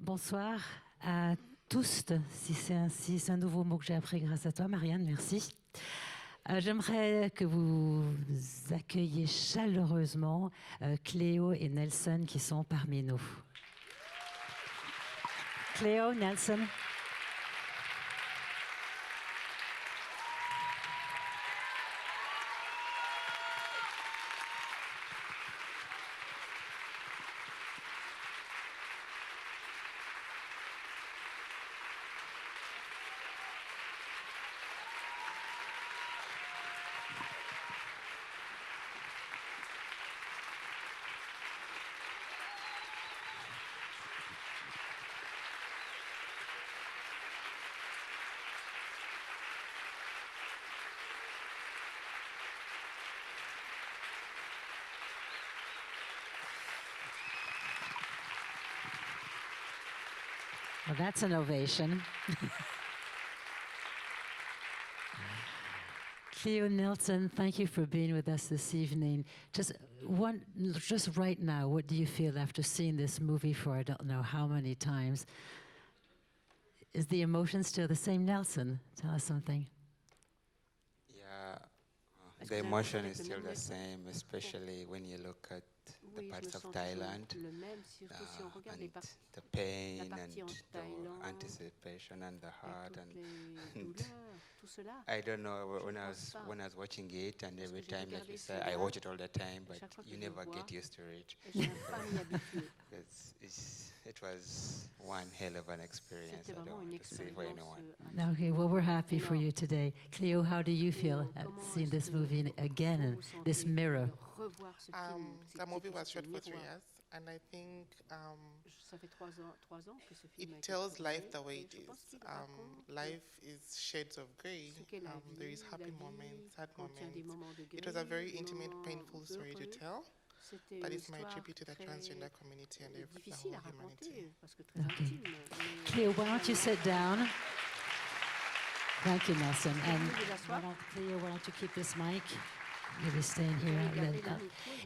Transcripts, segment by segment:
Bonsoir à tous, si c'est un nouveau mot que j'ai appris grâce à toi, Marianne, merci. J'aimerais que vous accueilliez chaleureusement Cleo et Nelson qui sont parmi nous. Cleo, Nelson. Well, that's an ovation. Cleo, Nelson, thank you for being with us this evening. Just right now, what do you feel after seeing this movie for I don't know how many times? Is the emotion still the same, Nelson? Tell us something. Yeah, the emotion is still the same, especially when you look at the parts of Thailand, and the pain and the anticipation and the heart and I don't know, when I was watching it, and every time, like you said, I watch it all the time, but you never get used to it. It was one hell of an experience. I don't want to say for anyone. Okay, well, we're happy for you today. Cleo, how do you feel at seeing this movie again, and this mirror? The movie was shot for 3 years, and I think it tells life the way it is. Life is shades of grey. There is happy moments, sad moments. It was a very intimate, painful story to tell. That is my tribute to the transgender community and the whole humanity. Okay. Cleo, why don't you sit down? Thank you, Nelson. And Cleo, why don't you keep this mic?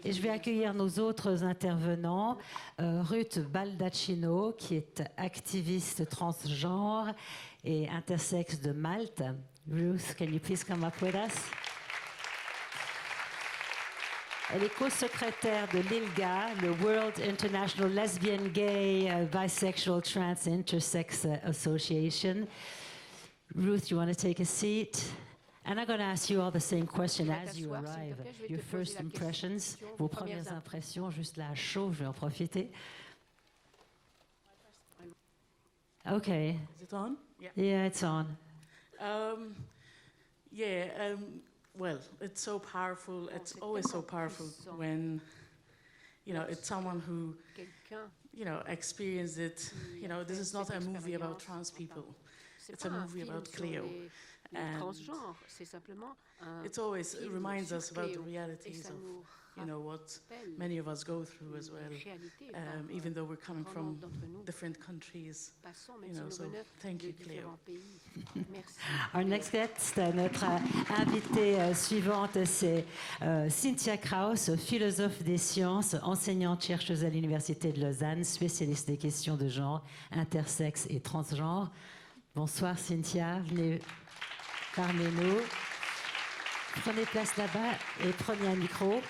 Et je vais accueillir nos autres intervenants. Ruth Baldacchino, qui est activiste transgenre et intersexe de Malte. Ruth, can you please come up with us? Elle est co-secrétaire de l'ILGA, le World International Lesbian, Gay, Bisexual, Trans, Intersex Association. Ruth, you want to take a seat? And I'm going to ask you all the same question as you arrive. Your first impressions, vos premières impressions, juste là à chaud, je vais en profiter. Okay. Is it on? Yeah, it's on. Well, it's so powerful. It's always so powerful when, it's someone who, experienced it. This is not a movie about trans people. It's a movie about Cleo. And it always reminds us about the realities of, what many of us go through as well, even though we're coming from different countries. So thank you, Cleo. Our next guest, notre invitée suivante, c'est Cynthia Kraus, philosophe des sciences, enseignante chercheuse à l'Université de Lausanne, spécialiste des questions de genre, intersexe et transgenre. Bonsoir Cynthia, venez parmi nous. Prenez place là-bas et prenez un micro.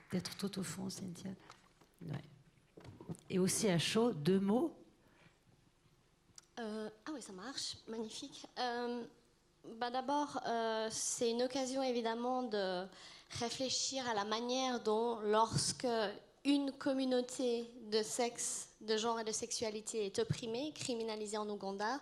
Peut-être tout au fond, Cynthia. Ouais. Et aussi à chaud, 2 mots. Oui, ça marche, magnifique. D'abord, c'est une occasion évidemment de réfléchir à la manière dont, lorsque une communauté de sexe, de genre et de sexualité est opprimée, criminalisée en Ouganda,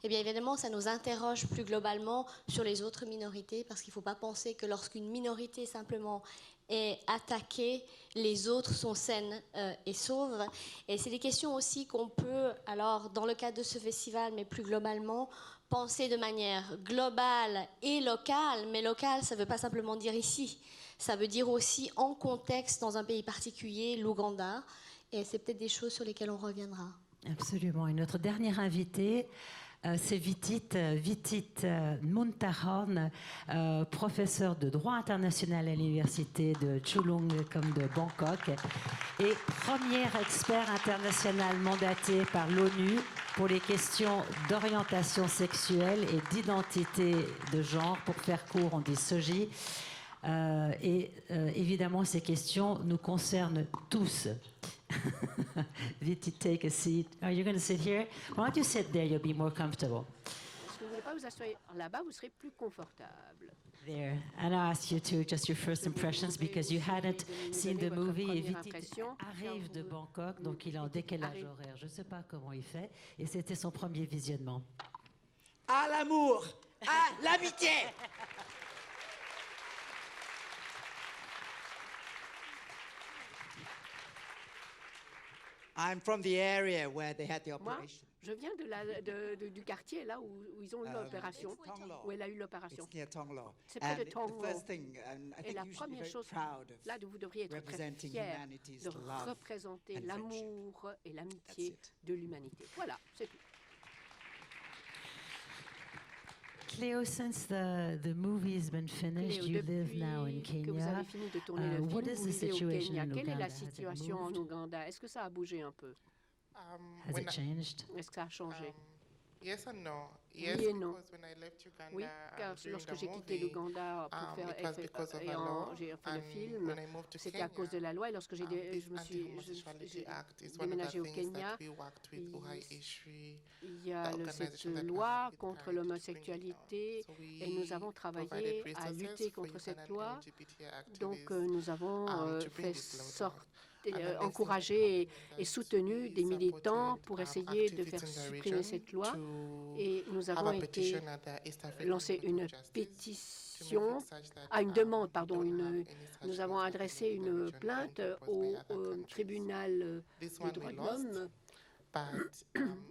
eh bien évidemment, ça nous interroge plus globalement sur les autres minorités, parce qu'il ne faut pas penser que lorsqu'une minorité simplement est attaquée, les autres sont saines et sauves. Et c'est des questions aussi qu'on peut, alors dans le cadre de ce festival, mais plus globalement, penser de manière globale et locale. Mais locale, ça ne veut pas simplement dire ici. Ça veut dire aussi en contexte dans un pays particulier, l'Ouganda. Et c'est peut-être des choses sur lesquelles on reviendra. Absolument. Et notre dernière invitée, C'est Vitit Muntahorn, professeur de droit international à l'université de Chulung comme de Bangkok et premier expert international mandaté par l'ONU pour les questions d'orientation sexuelle et d'identité de genre. Pour faire court, on dit SOGI. Évidemment, ces questions nous concernent tous. Viti, take a seat. Are you going to sit here? Why don't you sit there? You'll be more comfortable. Est-ce que vous ne voulez pas vous asseoir là-bas? Vous serez plus confortable. There. And I asked you to just your first impressions because you hadn't seen the movie. Et Viti arrive de Bangkok, donc il est en décalage horaire. Je ne sais pas comment il fait. Et c'était son premier visionnement. À l'amour, à l'amitié. I'm from the area where they had the operation. Moi, je viens du quartier là où ils ont eu l'opération, où elle a eu l'opération. C'est près de Tonglo. Et la première chose, là, vous devriez être très fiers de représenter l'amour et l'amitié de l'humanité. Voilà, c'est tout. Cleo, since the movie has been finished, you live now in que vous Kenya. avez fini de tourner le film, What is vous the vivez au situation Kenya. in Quelle est Uganda? la Has it situation en moved? Ouganda? Est-ce que ça a bougé un peu? Has it changed? Est-ce que ça a changé? Yes and no. Oui Yes, et non. because when I left Uganda, Oui, car during lorsque the j'ai quitté movie, l'Ouganda pour it was because of a law, j'ai fait le and film, when I moved to c'était à cause de Kenya, la loi. Et lorsque je me suis Anti-Homosexuality Act is one of the déménagé au things Kenya, that we worked with ISHR, il y a the cette organization that loi has been contre trying to bring it l'homosexualité down. So we et nous avons travaillé provided à resources lutter for contre cette Ugandan loi. LGBTI Donc activists, nous avons to bring fait this law down. sorte And the next encouragé thing et that soutenu we des militants supported, pour essayer de activists faire in the supprimer region cette loi. to Et nous have avons a petition été at the East African lancé Court of une Justice pétition, to make it such that, à une demande, we pardon, don't have any such nous avons laws adressé happening in the une region plainte enforced au by other countries. tribunal This des one droits we de lost, l'homme, but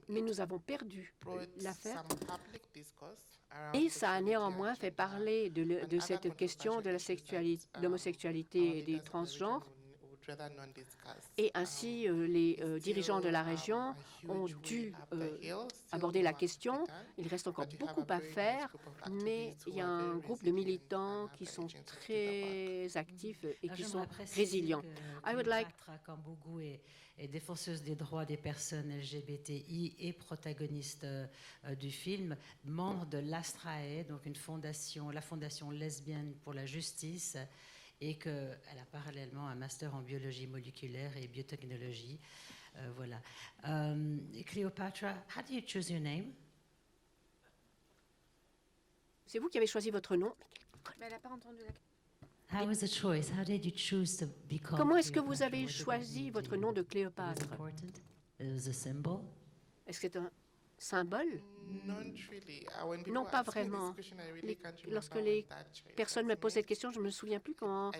mais nous avons perdu brought l'affaire. some public discourse around Et ça a sexuality néanmoins and fait gender parler de and cette other question de la controversial issues that, l'homosexualité our et des leaders in the region transgenres. would rather not discuss. Et ainsi, les dirigeants de la Still, région a ont huge way dû up the hill, still aborder la much question. to be done, Il reste encore but you have beaucoup a à very nice faire, group of mais activists il who y a are un very groupe de resilient militants and qui have sont agents to do the work. très actifs et qui sont J'aimerais préciser résilients. que I would like Cleopatra Kambugu est défenseuse des droits des personnes LGBTI et protagoniste du film, membre de l'ASTRAE, donc une fondation, la fondation Lesbian pour la justice, et qu'elle a parallèlement un master en biologie moléculaire et biotechnologie. Voilà. Cleopatra, how do you choose your name? C'est vous qui avez choisi votre nom. Mais elle n'a pas entendu la question. How was the choice? How did you choose to become Comment est-ce que vous Cleopatra? avez Was it choisi important votre to you? nom de It was Cléopâtre? important? It was a symbol? Est-ce que c'est un symbole? Not really. When people Non, pas ask me this vraiment. question, I really can't Lorsque remember les when that choice personnes was me posent cette made. question, je ne me souviens plus quand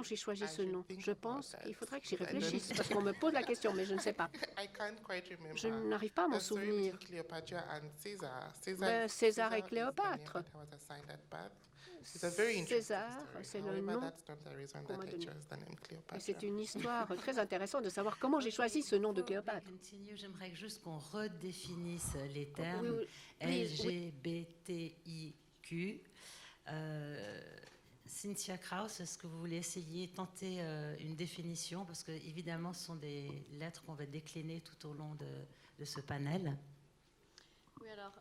j'ai choisi ce nom. Je pense qu'il faudrait que j'y réfléchisse parce qu'on me pose la question, mais je ne sais pas. I can't quite remember. Je n'arrive pas à m'en The story souvenir. between Cleopatra and Caesar. César et is the Cléopâtre. name that I was assigned at birth. It's a very interesting César, story. c'est le However, nom that's not the reason qu'on that m'a I donné. chose the name Et Cleopatra. c'est une histoire très intéressante de savoir comment j'ai choisi ce nom de Cléopâtre. J'aimerais juste qu'on redéfinisse les termes Oui, LGBTIQ. Cynthia Krauss, est-ce que vous voulez essayer, tenter une définition? Parce que, évidemment, ce sont des lettres qu'on va décliner tout au long de ce panel. Oui, alors,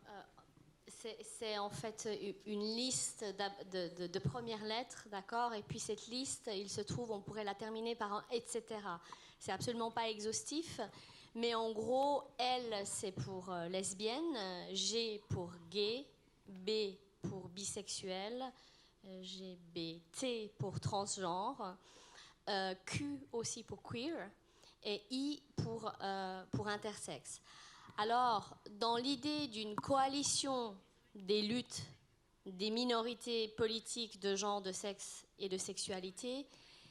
c'est en fait une liste de premières lettres, d'accord? Et puis cette liste, il se trouve, on pourrait la terminer par un etc. C'est absolument pas exhaustif, mais en gros, L, c'est pour lesbienne, G pour gay, B pour bisexuel, LGBT pour transgenre, Q aussi pour queer, et I pour intersexe. Alors, dans l'idée d'une coalition des luttes des minorités politiques de genre, de sexe et de sexualité,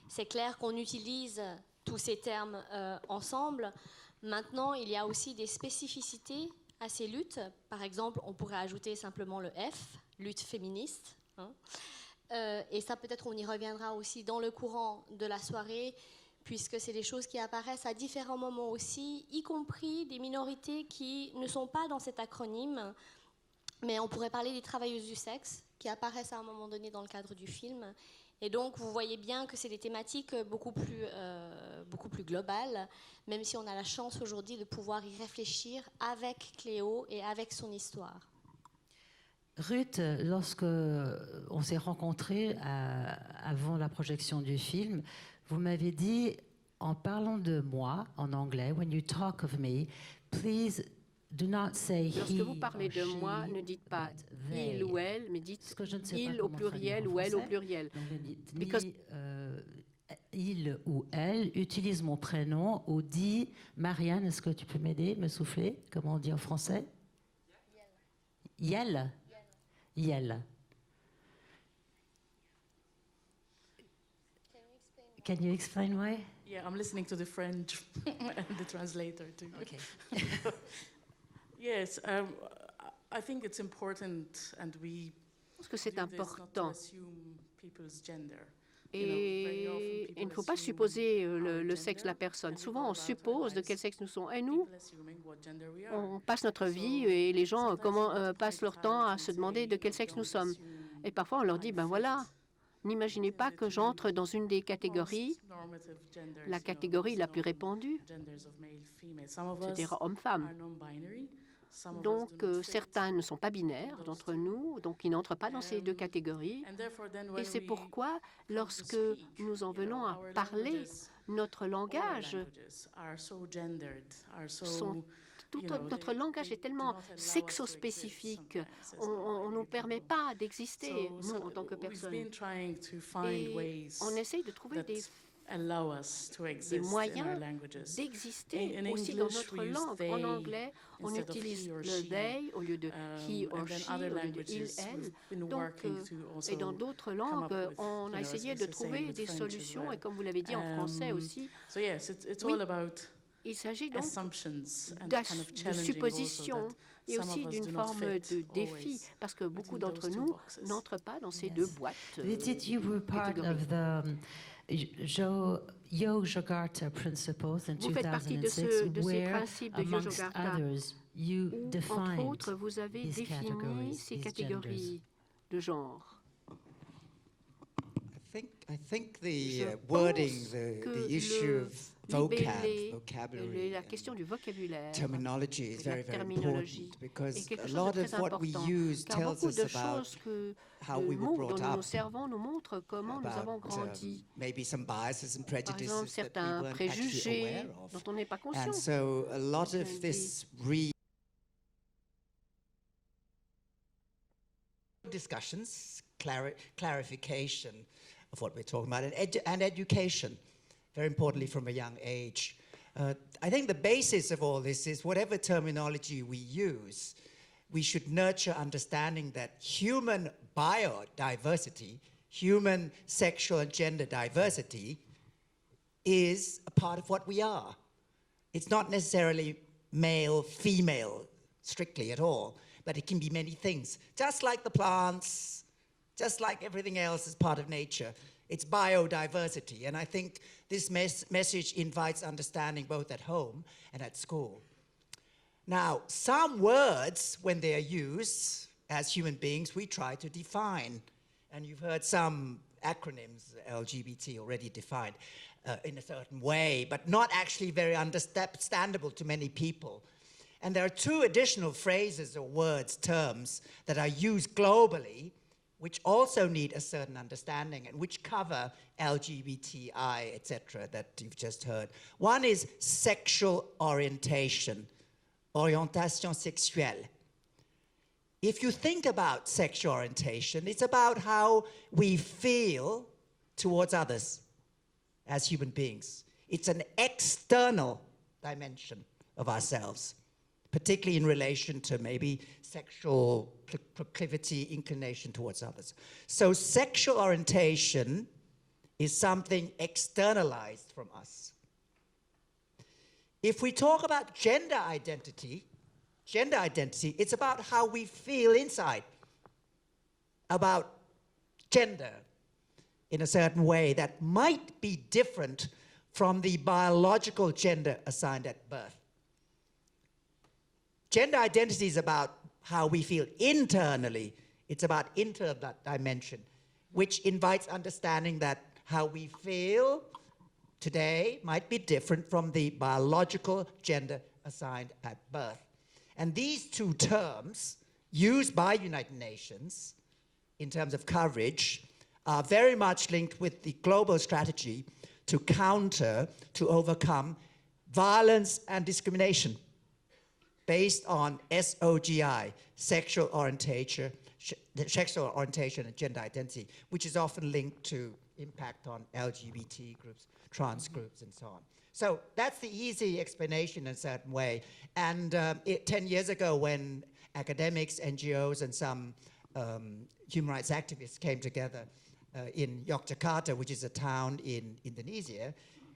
c'est clair qu'on utilise tous ces termes ensemble. Maintenant, il y a aussi des spécificités à ces luttes. Par exemple, on pourrait ajouter simplement le F, lutte féministe. Et ça, peut-être, on y reviendra aussi dans le courant de la soirée, puisque c'est des choses qui apparaissent à différents moments aussi, y compris des minorités qui ne sont pas dans cet acronyme, mais on pourrait parler des travailleuses du sexe, qui apparaissent à un moment donné dans le cadre du film. Et donc, vous voyez bien que c'est des thématiques beaucoup plus globales, même si on a la chance aujourd'hui de pouvoir y réfléchir avec Cléo et avec son histoire. Ruth, lorsque on s'est rencontrés avant la projection du film, vous m'avez dit, en parlant de moi, en anglais, when you talk of me, please do not say he. Lorsque vous parlez de moi, ne dites pas il ou elle, mais dites il au pluriel ou elle au pluriel. Because il ou elle utilise mon prénom ou dit Marianne, est-ce que tu peux m'aider, me souffler? Comment on dit en français? Yel. Yel. Can you explain why? Yeah, I'm listening to the French and the translator too. Okay. Yes, I think it's important, and we. Je pense que c'est important. Et il ne faut pas supposer le sexe de la personne. Souvent, on suppose de quel sexe nous sommes. Et nous, on passe notre vie et les gens passent leur temps à se demander de quel sexe nous sommes. Et parfois, on leur dit, ben voilà, n'imaginez pas que j'entre dans une des catégories, la catégorie la plus répandue, c'est-à-dire homme-femme. Donc, certains ne sont pas binaires d'entre nous, donc ils n'entrent pas dans ces deux catégories. Et c'est pourquoi, lorsque nous en venons à parler, notre langage, notre langage est tellement sexospécifique, on ne nous permet pas d'exister, nous, en tant que personnes. Et on essaye de trouver des moyens d'exister aussi dans notre langue. En anglais, on utilise le they au lieu de he or she, au lieu de il, elle. Donc, et dans d'autres langues, on a essayé de trouver des solutions, et comme vous l'avez dit en français aussi, oui, il s'agit donc de suppositions et aussi d'une forme de défi, parce que beaucoup d'entre nous n'entrent pas dans ces deux boîtes. You were part of the Yogyakarta Principles in 2006, where, amongst others, you defined entre autres, vous avez défini ces catégories de genre. I think the wording, the issue of vocabulary, la question du vocabulaire, terminology is very, very important, because a chose lot de of très what we important, use car tells beaucoup us de about choses que how we were brought dont nous up, nous servons nous montrent comment nous avons grandi. maybe some biases and Par exemple, prejudices that we certains weren't actually préjugés aware of. dont on n'est pas conscient. And so a lot of this discussions, clarification of what we're talking about, and education, very importantly from a young age. I think the basis of all this is whatever terminology we use, we should nurture understanding that human biodiversity, human sexual and gender diversity is a part of what we are. It's not necessarily male, female, strictly at all, but it can be many things. Just like the plants, just like everything else is part of nature. It's biodiversity, and I think this message invites understanding both at home and at school. Now, some words, when they are used as human beings, we try to define, and you've heard some acronyms, LGBT, already defined in a certain way, but not actually very understandable to many people. And there are two additional phrases or words, terms, that are used globally, which also need a certain understanding and which cover LGBTI, etc., that you've just heard. One is sexual orientation, orientation sexuelle. If you think about sexual orientation, it's about how we feel towards others as human beings. It's an external dimension of ourselves, particularly in relation to maybe sexual proclivity, inclination towards others. So sexual orientation is something externalized from us. If we talk about gender identity, it's about how we feel inside about gender in a certain way that might be different from the biological gender assigned at birth. Gender identity is about how we feel internally. It's about internal dimension, which invites understanding that how we feel today might be different from the biological gender assigned at birth. And these two terms, used by United Nations in terms of coverage, are very much linked with the global strategy to counter, to overcome violence and discrimination based on SOGI, sexual orientation and gender identity, which is often linked to impact on LGBT groups, trans groups, and so on. So that's the easy explanation in a certain way. And 10 years ago, when academics, NGOs, and some human rights activists came together in Yogyakarta, which is a town in Indonesia,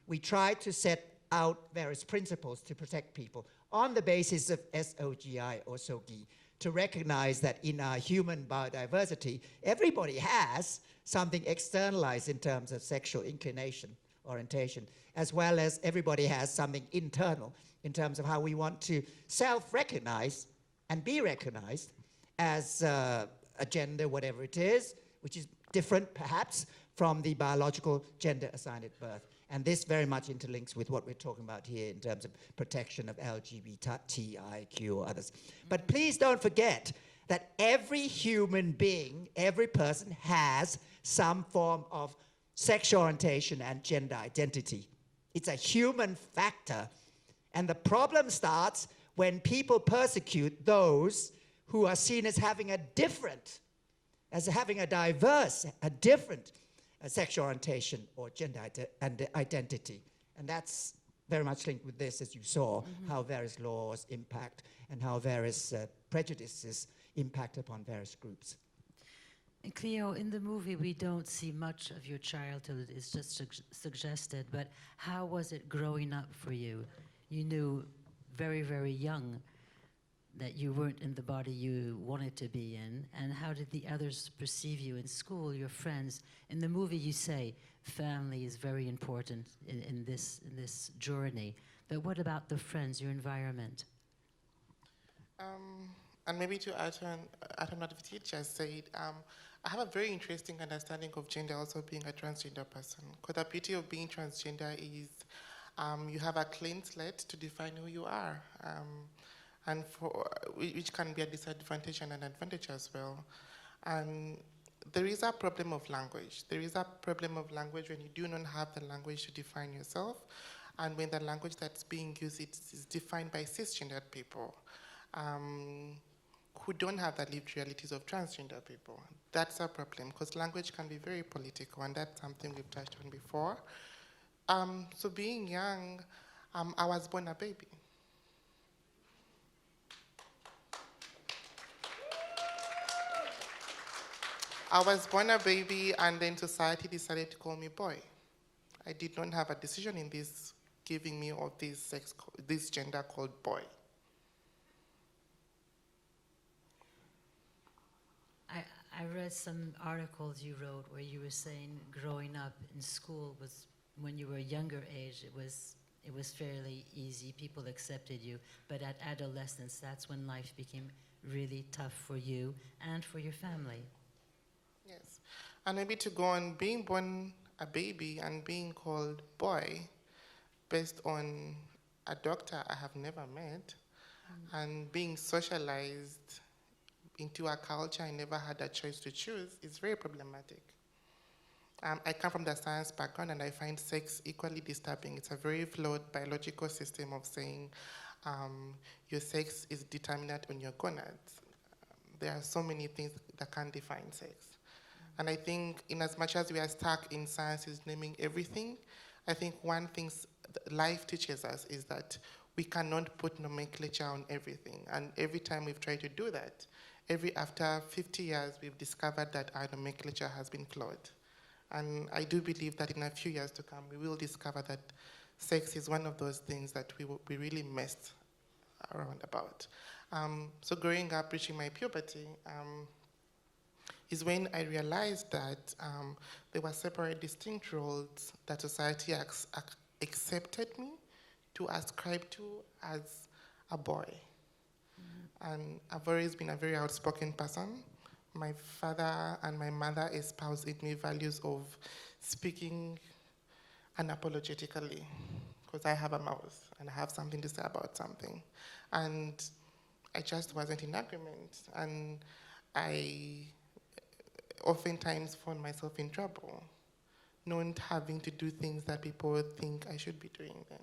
we tried to set out various principles to protect people on the basis of SOGI or SOGI, to recognize that in our human biodiversity, everybody has something externalized in terms of sexual inclination, orientation, as well as everybody has something internal in terms of how we want to self-recognize and be recognized as a gender, whatever it is, which is different perhaps from the biological gender assigned at birth. And this very much interlinks with what we're talking about here in terms of protection of LGBTIQ or others. But please don't forget that every human being, every person has some form of sexual orientation and gender identity. It's a human factor. And the problem starts when people persecute those who are seen as having a different, as having a diverse, a different sexual orientation or gender identity. And that's very much linked with this, as you saw, how various laws impact and how various prejudices impact upon various groups. And Cleo, in the movie, we don't see much of your childhood. It's just suggested. But how was it growing up for you? You knew very, very young that you weren't in the body you wanted to be in, and how did the others perceive you in school, your friends? In the movie you say family is very important in this journey, but what about the friends, your environment? And maybe to add on what the teacher said, I have a very interesting understanding of gender, also being a transgender person. Because the beauty of being transgender is you have a clean slate to define who you are. And which can be a disadvantage and an advantage as well. And there is a problem of language. There is a problem of language when you do not have the language to define yourself, and when the language that's being used is defined by cisgendered people who don't have the lived realities of transgender people. That's a problem, because language can be very political, and that's something we've touched on before. So being young, I was born a baby. I was born a baby, and then society decided to call me boy. I did not have a decision in this, giving me of this gender called boy. I read some articles you wrote where you were saying growing up in school was, when you were a younger age, it was fairly easy, people accepted you, but at adolescence, that's when life became really tough for you and for your family. Yes, and maybe to go on being born a baby and being called boy based on a doctor I have never met, and being socialized into a culture I never had a choice to choose is very problematic. I come from the science background, and I find sex equally disturbing. It's a very flawed biological system of saying your sex is determined on your gonads. There are so many things that can define sex. And I think in as much as we are stuck in sciences naming everything, I think one thing life teaches us is that we cannot put nomenclature on everything. And every time we've tried to do that, after 50 years, we've discovered that our nomenclature has been flawed. And I do believe that in a few years to come, we will discover that sex is one of those things that we really messed around about. So growing up, reaching my puberty, is when I realized that there were separate, distinct roles that society accepted me to ascribe to as a boy. And I've always been a very outspoken person. My father and my mother espoused in me values of speaking unapologetically, because I have a mouth and I have something to say about something. And I just wasn't in agreement. And I oftentimes found myself in trouble, not having to do things that people think I should be doing then.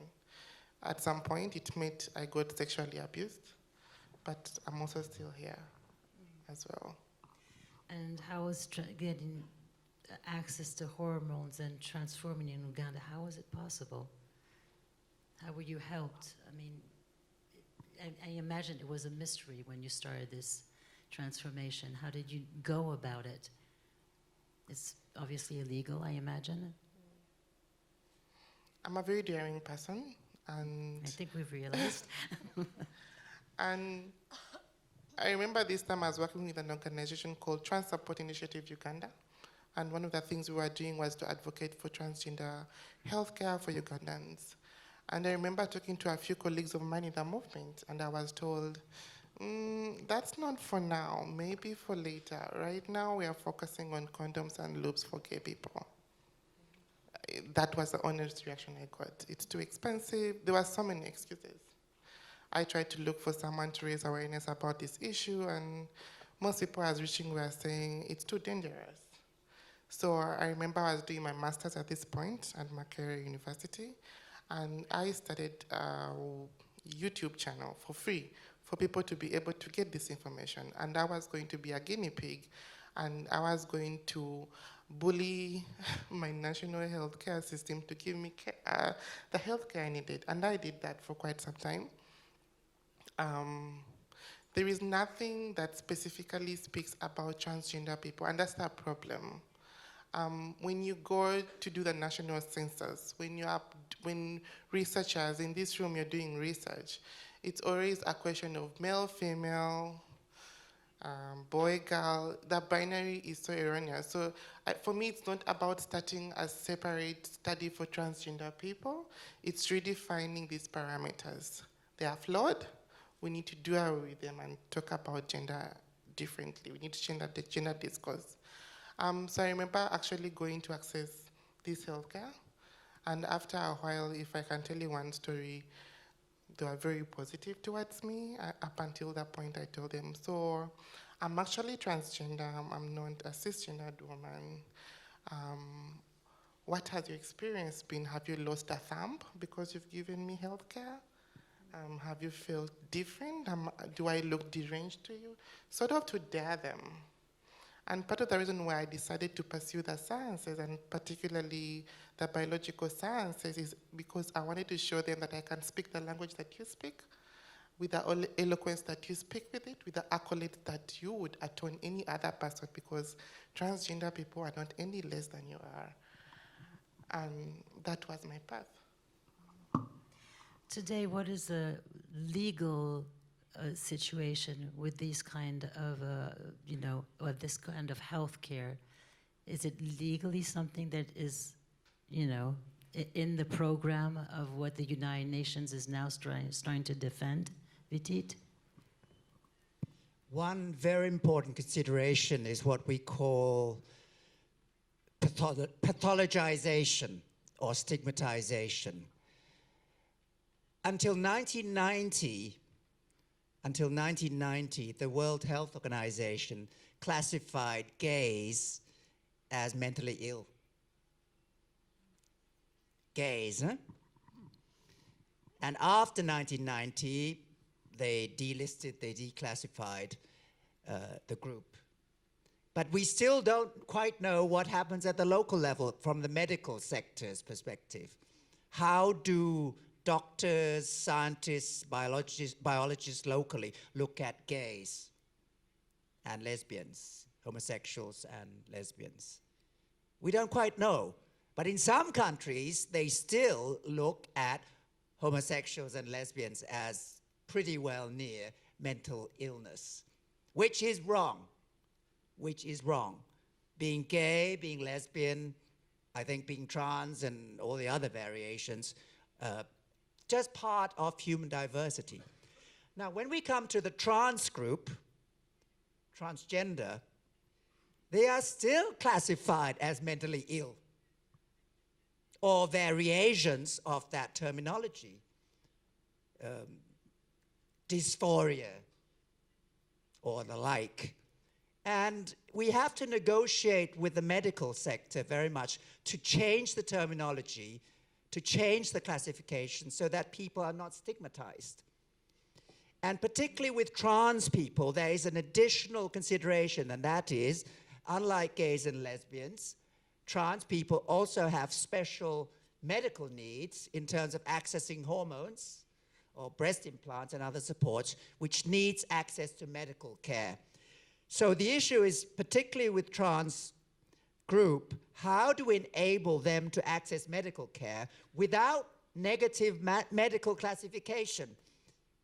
At some point, it meant I got sexually abused, but I'm also still here as well. And how was getting access to hormones and transforming in Uganda? How was it possible? How were you helped? I mean, I imagine it was a mystery when you started this transformation. How did you go about it? It's obviously illegal, I imagine. I'm a very daring person, and I think we've realized. And I remember this time I was working with an organization called Trans Support Initiative Uganda, and one of the things we were doing was to advocate for transgender healthcare for Ugandans. And I remember talking to a few colleagues of mine in the movement, and I was told, that's not for now, maybe for later. Right now we are focusing on condoms and loops for gay people. That was the honest reaction I got. It's too expensive. There were so many excuses. I tried to look for someone to raise awareness about this issue, and most people I was reaching were saying it's too dangerous. So I remember I was doing my master's at this point at Makerere University, and I started a YouTube channel for free for people to be able to get this information. And I was going to be a guinea pig, and I was going to bully my national healthcare system to give me the healthcare I needed. And I did that for quite some time. There is nothing that specifically speaks about transgender people, and that's the problem. When you go to do the national census, when researchers in this room, you're doing research, it's always a question of male, female, boy, girl. The binary is so erroneous. So for me, it's not about starting a separate study for transgender people. It's redefining these parameters. They are flawed. We need to do away with them and talk about gender differently. We need to change the gender discourse. So I remember actually going to access this healthcare, and after a while, if I can tell you one story, they were very positive towards me up until that point I told them, so I'm actually transgender, I'm not a cisgendered woman. What has your experience been? Have you lost a thumb because you've given me healthcare? Have you felt different? Do I look deranged to you? Sort of to dare them. And part of the reason why I decided to pursue the sciences, and particularly the biological sciences, is because I wanted to show them that I can speak the language that you speak, with the eloquence that you speak with it, with the accolades that you would atone any other person, because transgender people are not any less than you are. And that was my path. Today, what is the legal situation with these kind of, or this kind of healthcare? Is it legally something that is, in the program of what the United Nations is now trying to defend? Vitit? One very important consideration is what we call pathologization or stigmatization. Until 1990, the World Health Organization classified gays as mentally ill. Gays, huh? And after 1990, they delisted, they declassified the group. But we still don't quite know what happens at the local level from the medical sector's perspective. How do doctors, scientists, biologists locally look at gays and lesbians, homosexuals and lesbians? We don't quite know. But in some countries, they still look at homosexuals and lesbians as pretty well near mental illness, which is wrong. Being gay, being lesbian, I think being trans and all the other variations, just part of human diversity. Now, when we come to the trans group, transgender, they are still classified as mentally ill, or variations of that terminology. Dysphoria, or the like. And we have to negotiate with the medical sector very much to change the terminology, to change the classification so that people are not stigmatized. And particularly with trans people, there is an additional consideration, and that is, unlike gays and lesbians, trans people also have special medical needs in terms of accessing hormones or breast implants and other supports, which needs access to medical care. So the issue is, particularly with trans group, how do we enable them to access medical care without negative medical classification,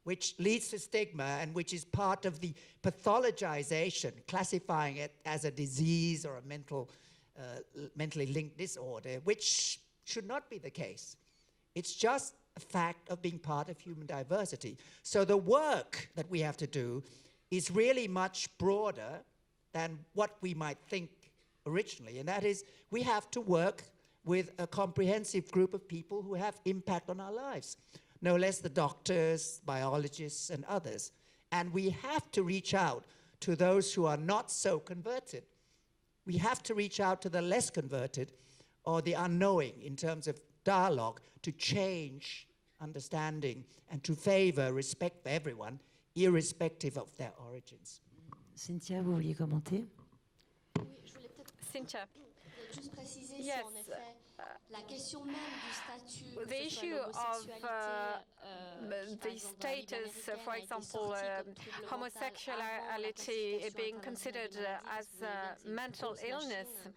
which leads to stigma and which is part of the pathologization, classifying it as a disease or a mentally linked disorder, which should not be the case. It's just a fact of being part of human diversity. So the work that we have to do is really much broader than what we might think originally, and that is we have to work with a comprehensive group of people who have impact on our lives, no less the doctors, biologists, and others. And we have to reach out to those who are not so converted. We have to reach out to the less converted or the unknowing in terms of dialogue to change understanding and to favor respect for everyone, irrespective of their origins. Cynthia, vous vouliez commenter? Oui, je voulais peut-être Cynthia. juste préciser Yes. si en effet la question même du statut, que The ce soit issue of l'homosexualité, qui, par the exemple, dans la vie status, américaine, for a été example, sortie comme trouble mental avant la homosexuality classification being internationale considered des maladies, as parce que vous voyez bien que c'est une mental grosse illness. machine,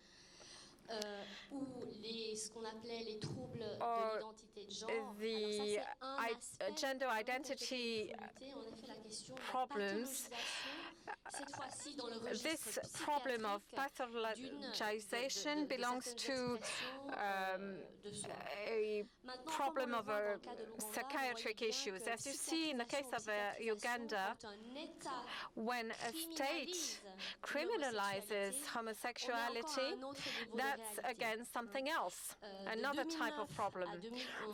ou ce qu'on appelait les troubles Or de l'identité de genre. the Alors ça, c'est un aspect gender contre identity lequel il faut lutter. En effet, la question de la problems. pathologisation, cette fois-ci dans le registre This problem of pathologization belongs to a problem of psychiatric issues. As you see in the case of Uganda, when a state criminalizes homosexuality, that's again something else, another type of problem.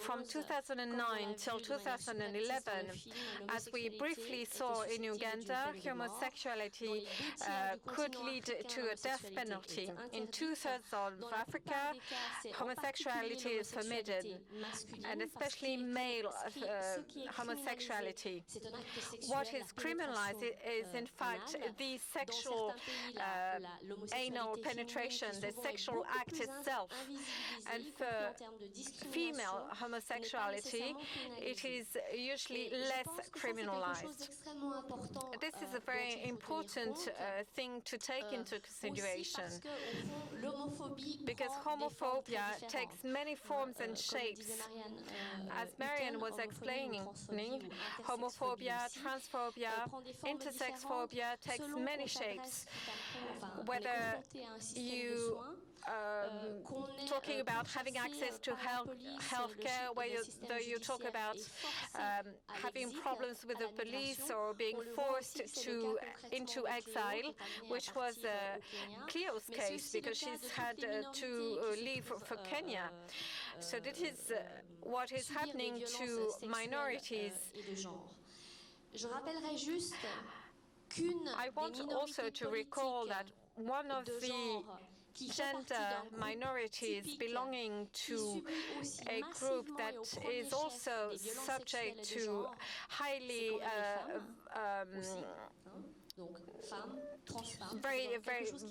From 2009 till 2011, as we briefly saw in Uganda, homosexuality could lead to a death penalty. In 2/3 of Africa, homosexuality is forbidden, and especially male homosexuality. What is criminalized is, in fact, the sexual anal penetration, the sexual act itself. And for female homosexuality, it is usually less criminalized. This is a very important thing to take into consideration, because homophobia takes many forms and shapes. As Marianne was explaining, homophobia, transphobia, intersex phobia takes many shapes. Whether you talking about having access to healthcare, whether you talk about having problems with the police or being forced into exile, which was Cleo's case, because she's had to leave for Kenya. So this is what is happening to minorities. I want also to recall that one of the gender minorities belonging to a group that is also subject to highly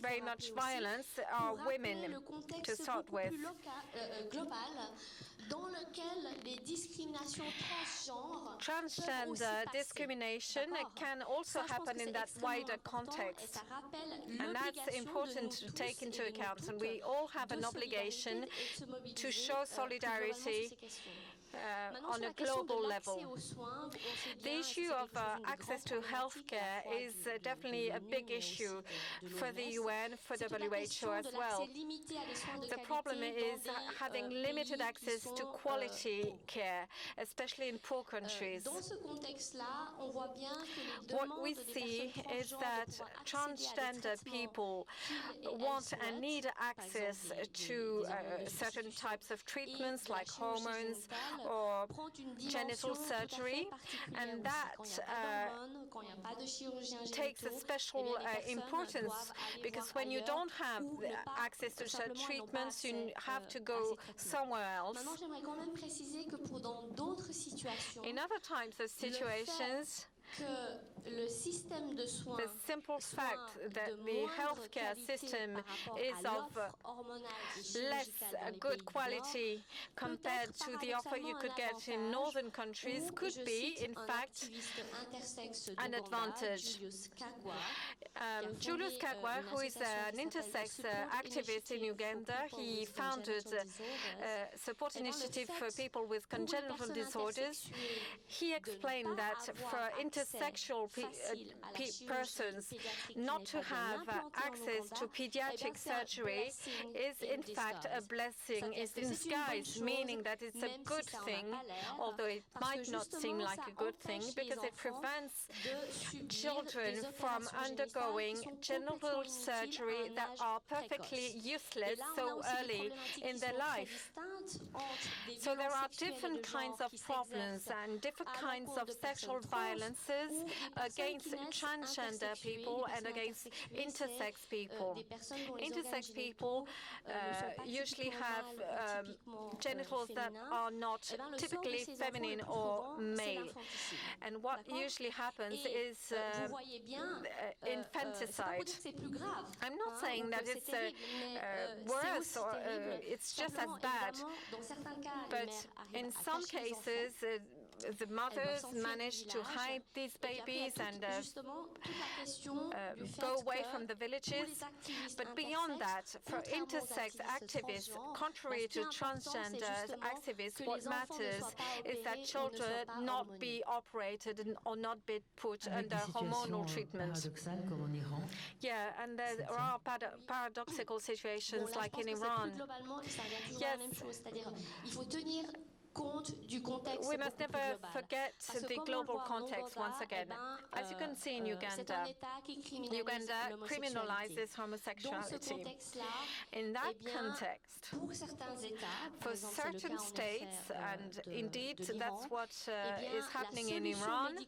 very much violence are women, to start with. Transgender discrimination can also happen in that wider context, and that's important to take into account, and we all have an obligation to show solidarity on a global level. The issue of access to healthcare is definitely a big issue for the UN, for WHO as well. The problem is having limited access to quality care, especially in poor countries. What we see is that transgender people want and need access to certain types of treatments like hormones or genital surgery, and that takes a special importance, because when you don't have access to such treatments, you have to go somewhere else. In other types of situations, the simple fact that the healthcare system is of less good quality compared to the offer you could get in northern countries could be, in fact, an advantage. Julius Kagwa, who is an intersex activist in Uganda, he founded a support initiative for people with congenital disorders. He explained that for intersexual persons, not to have access to pediatric surgery is in fact a blessing in disguise, meaning that it's a good thing, although it might not seem like a good thing, because it prevents children from undergoing genital surgery that are perfectly useless so early in their life. So there are different kinds of problems and different kinds of sexual violences against transgender people and against intersex people. Intersex people usually have genitals that are not typically feminine or male. And what usually happens is infanticide. I'm not saying that it's worse or it's just as bad, but in some cases, the mothers manage to hide these babies and go away from the villages. But beyond that, for intersex activists, contrary to transgender activists, what matters is that children not be operated or not be put under hormonal treatment. Yeah, and there are paradoxical situations like in Iran. Yes. We must never forget the global context once again. As you can see in Uganda, Uganda criminalizes homosexuality. In that context, for certain states, and indeed that's what is happening in Iran,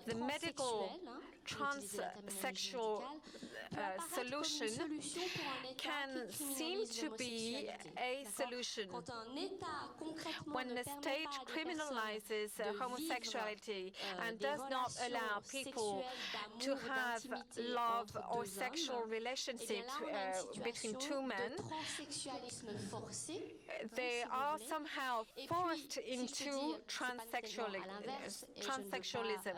the medical transsexual solution can seem to be a solution. When the state criminalizes homosexuality and does not allow people to have love or sexual relationships between two men, they are somehow forced into transsexualism.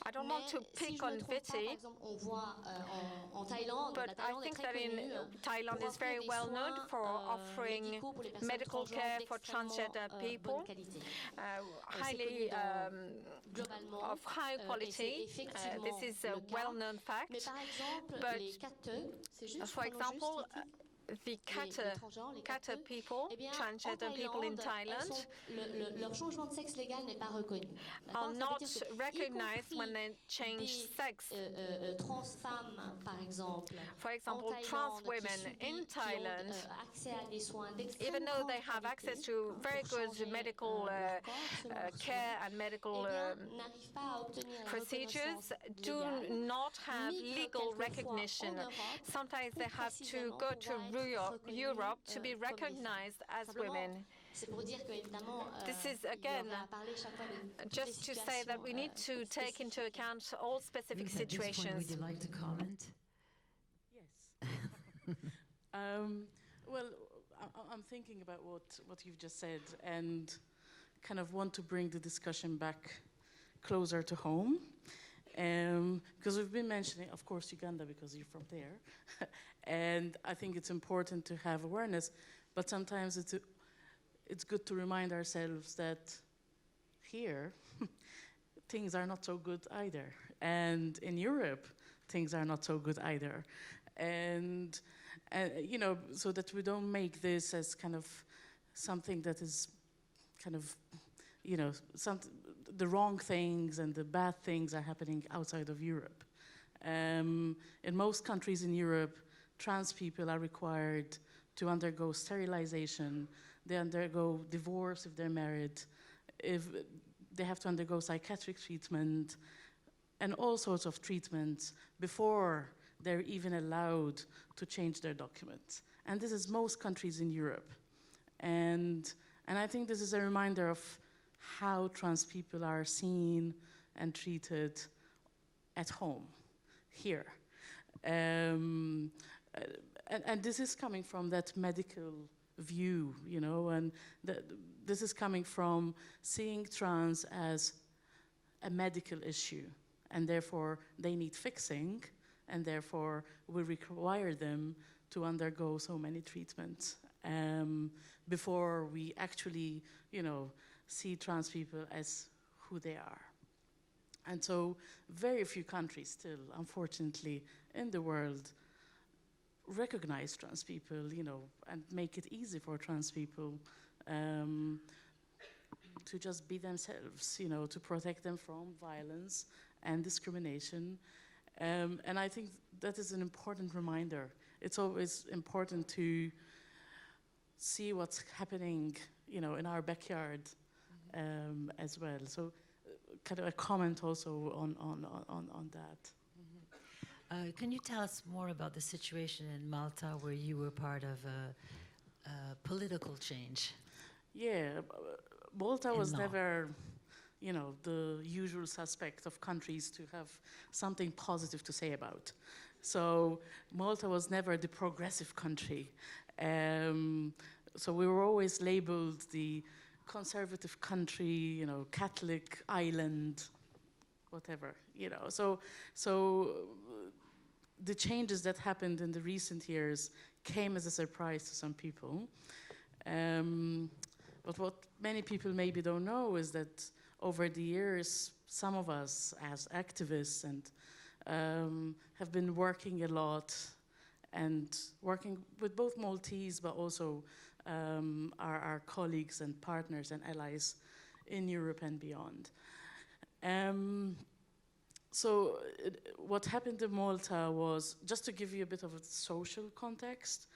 I don't want to pick on Viti, but I think that in Thailand is very well known for offering medical care for transgender people, highly of high quality. This is a well-known fact. But for example, the Kata people, transgender people in Thailand, are not recognized when they change sex. For example, trans women in Thailand, even though they have access to very good medical care and medical procedures, do not have legal recognition. Sometimes they have to go to Europe to be recognized as women. This is, again, just to say that we need to take into account all specific situations. Would you like to comment? Yes. Well, I'm thinking about what you've just said and kind of want to bring the discussion back closer to home. Because we've been mentioning, of course, Uganda, because you're from there. And I think it's important to have awareness, but sometimes it's good to remind ourselves that here, things are not so good either. And in Europe, things are not so good either. And you know, so that we don't make this as kind of something that is kind of, you know, the wrong things and the bad things are happening outside of Europe. In most countries in Europe, trans people are required to undergo sterilization. They undergo divorce if they're married. If they have to undergo psychiatric treatment and all sorts of treatments before they're even allowed to change their documents. And this is most countries in Europe. And I think this is a reminder of how trans people are seen and treated at home, here. And this is coming from that medical view, you know, and this is coming from seeing trans as a medical issue, and therefore they need fixing, and therefore we require them to undergo so many treatments before we actually, you know, see trans people as who they are. And so very few countries still, unfortunately, in the world recognize trans people, you know, and make it easy for trans people to just be themselves, you know, to protect them from violence and discrimination. And I think that is an important reminder. It's always important to see what's happening, you know, in our backyard as well. So kind of a comment also on that. Can you tell us more about the situation in Malta where you were part of a political change? Yeah, Malta was never, you know, the usual suspect of countries to have something positive to say about. So Malta was never the progressive country. So we were always labeled the conservative country, you know, Catholic island, whatever, you know. So the changes that happened in the recent years came as a surprise to some people. But what many people maybe don't know is that over the years, some of us as activists and have been working a lot and working with both Maltese, but also our colleagues and partners and allies in Europe and beyond. So what happened in Malta was, just to give you a bit of a social context,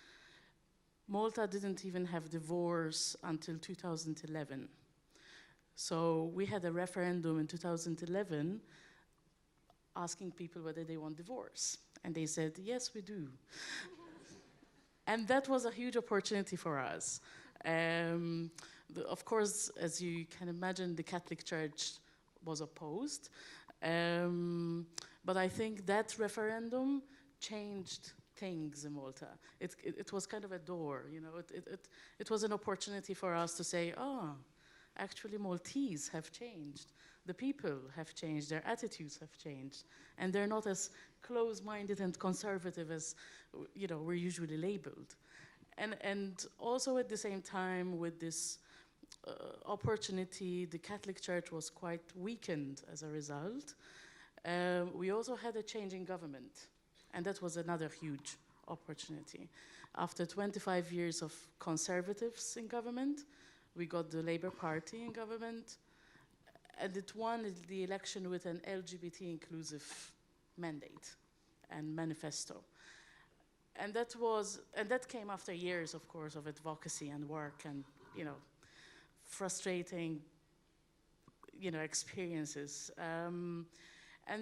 Malta didn't even have divorce until 2011. So we had a referendum in 2011 asking people whether they want divorce. And they said, yes, we do. And that was a huge opportunity for us. Of course, as you can imagine, the Catholic Church was opposed. But I think that referendum changed things in Malta. It was kind of a door, you know. It was an opportunity for us to say, oh, actually Maltese have changed. The people have changed, their attitudes have changed, and they're not as close-minded and conservative as, you know, we're usually labeled. And also at the same time, with this opportunity, the Catholic Church was quite weakened as a result. We also had a change in government, and that was another huge opportunity. After 25 years of conservatives in government, we got the Labour Party in government, and it won the election with an LGBT inclusive mandate and manifesto. And that came after years, of course, of advocacy and work and, you know, frustrating, you know, experiences. And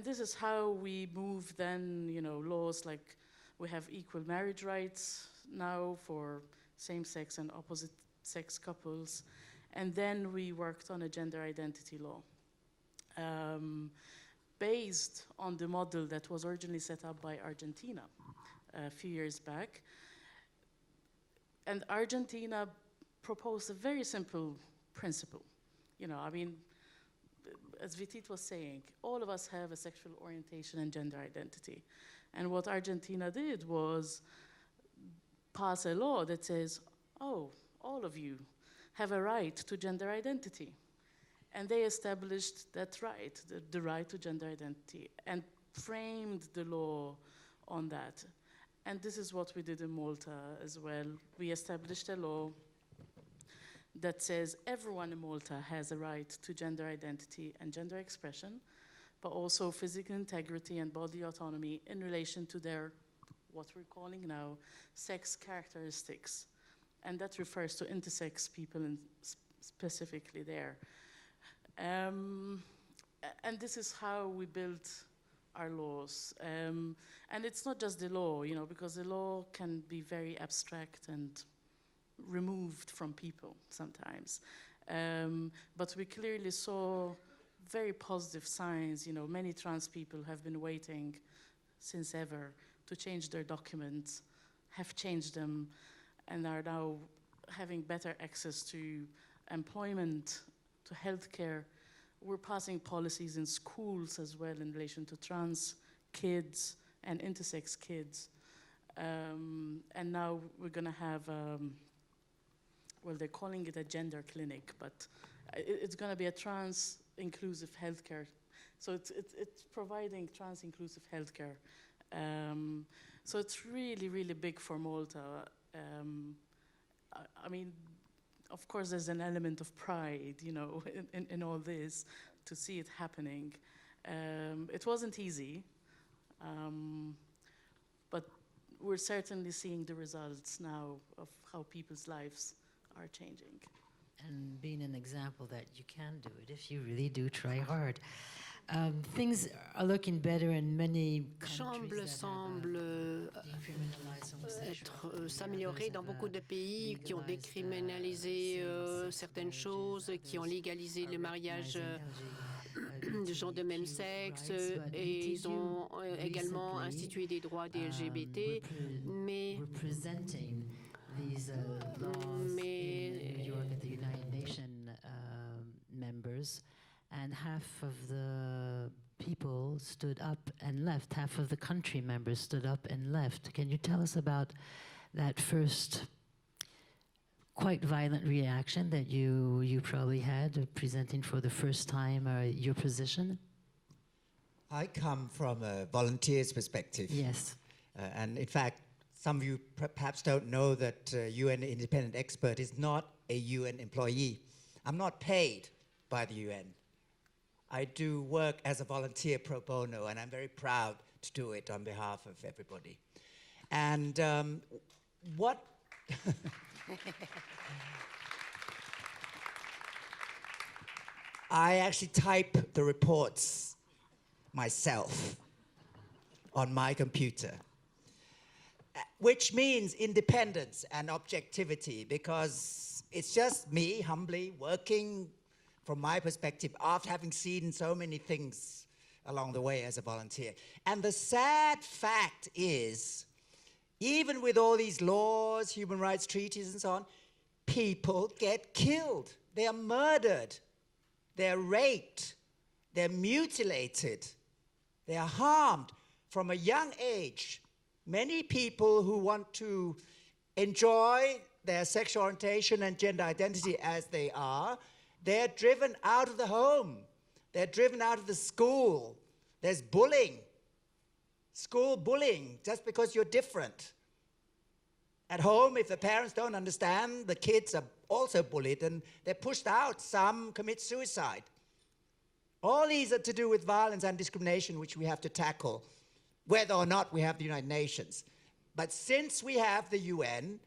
this is how we move then, you know, laws like we have equal marriage rights now for same-sex and opposite-sex couples. And then we worked on a gender identity law based on the model that was originally set up by Argentina a few years back. And Argentina proposed a very simple principle. You know, I mean, as Vitit was saying, all of us have a sexual orientation and gender identity. And what Argentina did was pass a law that says, oh, all of you have a right to gender identity. And they established that right, the right to gender identity, and framed the law on that. And this is what we did in Malta as well. We established a law that says everyone in Malta has a right to gender identity and gender expression, but also physical integrity and body autonomy in relation to their, what we're calling now, sex characteristics. And that refers to intersex people specifically there. And this is how we built our laws. And it's not just the law, you know, because the law can be very abstract and removed from people sometimes. But we clearly saw very positive signs. You know, many trans people have been waiting since ever to change their documents, have changed them, and are now having better access to employment, to healthcare. We're passing policies in schools as well in relation to trans kids and intersex kids. And now we're going to have, well, they're calling it a gender clinic, but it's going to be a trans inclusive healthcare. So it's providing trans inclusive healthcare. So it's really, really big for Malta. I mean, of course, there's an element of pride, you know, in all this, to see it happening. It wasn't easy, but we're certainly seeing the results now of how people's lives are changing. And being an example that you can do it if you really do try hard. Things are looking better in many countries semble s'améliorer dans beaucoup de pays qui ont décriminalisé certaines choses, qui ont légalisé le mariage de gens de même sexe, et ils ont également institué des droits des LGBT, mais these laws in New York at the United Nations members, and half of the people stood up and left. Half of the country members stood up and left. Can you tell us about that first quite violent reaction that you probably had presenting for the first time your position? I come from a volunteer's perspective. Yes. And in fact, some of you perhaps don't know that UN independent expert is not a UN employee. I'm not paid by the UN. I do work as a volunteer pro bono, and I'm very proud to do it on behalf of everybody. And what... I actually type the reports myself on my computer, which means independence and objectivity, because it's just me humbly working from my perspective after having seen so many things along the way as a volunteer. And the sad fact is, even with all these laws, human rights treaties and so on, people get killed. They are murdered. They're raped. They're mutilated. They are harmed from a young age. Many people who want to enjoy their sexual orientation and gender identity as they are, they're driven out of the home. They're driven out of the school. There's bullying, school bullying, just because you're different. At home, if the parents don't understand, the kids are also bullied and they're pushed out. Some commit suicide. All these are to do with violence and discrimination, which we have to tackle, whether or not we have the United Nations. But since we have the UN,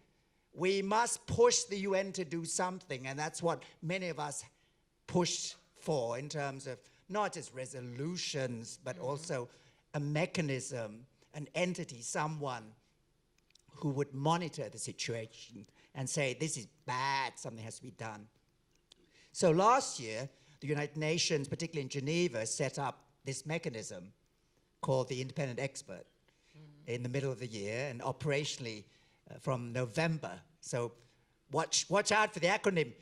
we must push the UN to do something, and that's what many of us push for in terms of not just resolutions, but also a mechanism, an entity, someone who would monitor the situation and say, this is bad, something has to be done. So last year, the United Nations, particularly in Geneva, set up this mechanism called the independent expert in the middle of the year, and operationally from November. So watch out for the acronym.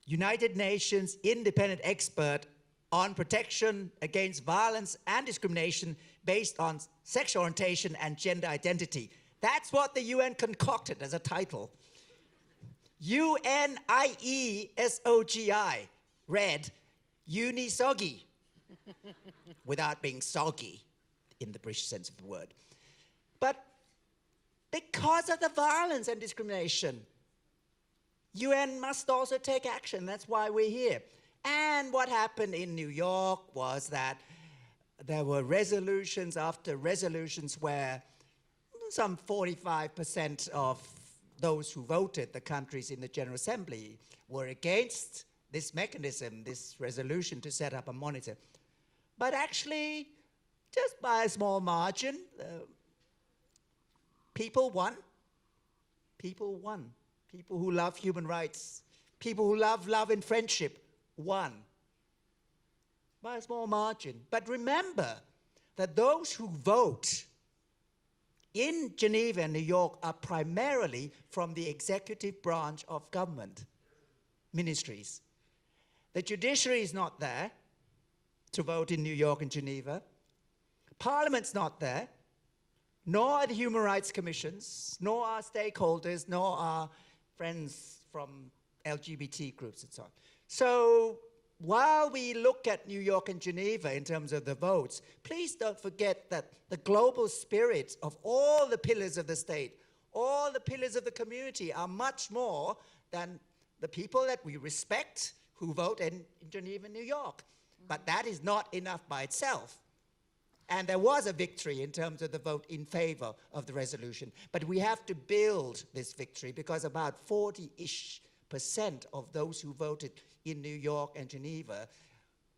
United Nations Independent Expert on Protection Against Violence and Discrimination Based on Sexual Orientation and Gender Identity. That's what the UN concocted as a title. UNIESOGI, read unisogi, without being soggy in the British sense of the word. But because of the violence and discrimination, UN must also take action. That's why we're here. And what happened in New York was that there were resolutions after resolutions where some 45% of those who voted, the countries in the General Assembly, were against this mechanism, this resolution to set up a monitor. But actually, just by a small margin, people won. People won. People who love human rights, people who love love and friendship, won by a small margin. But remember that those who vote in Geneva and New York are primarily from the executive branch of government, ministries. The judiciary is not there to vote in New York and Geneva. Parliament's not there, nor are the human rights commissions, nor are stakeholders, nor are friends from LGBT groups and so on. So while we look at New York and Geneva in terms of the votes, please don't forget that the global spirit of all the pillars of the state, all the pillars of the community are much more than the people that we respect who vote in Geneva and New York. But that is not enough by itself. And there was a victory in terms of the vote in favor of the resolution. But we have to build this victory because about 40-ish% of those who voted in New York and Geneva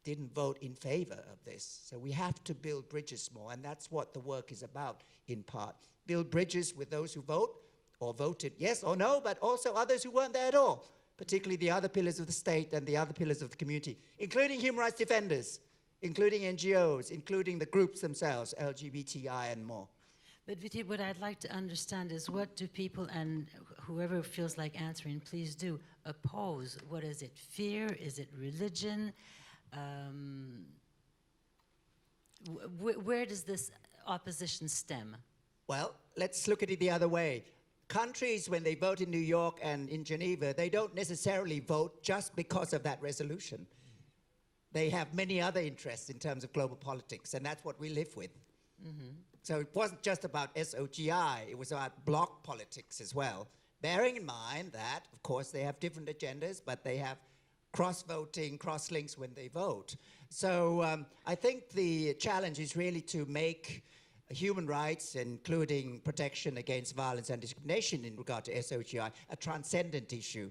didn't vote in favor of this. So we have to build bridges more, and that's what the work is about in part. Build bridges with those who vote or voted yes or no, but also others who weren't there at all, particularly the other pillars of the state and the other pillars of the community, including human rights defenders, including NGOs, including the groups themselves, LGBTI and more. But Viti, what I'd like to understand is what do people, and whoever feels like answering, please do, oppose? What is it? Fear? Is it religion? Where does this opposition stem? Well, let's look at it the other way. Countries, when they vote in New York and in Geneva, they don't necessarily vote just because of that resolution. They have many other interests in terms of global politics, and that's what we live with. Mm-hmm. So it wasn't just about SOGI, it was about bloc politics as well. Bearing in mind that, of course, they have different agendas, but they have cross-voting, cross-links when they vote. So I think the challenge is really to make human rights, including protection against violence and discrimination in regard to SOGI, a transcendent issue,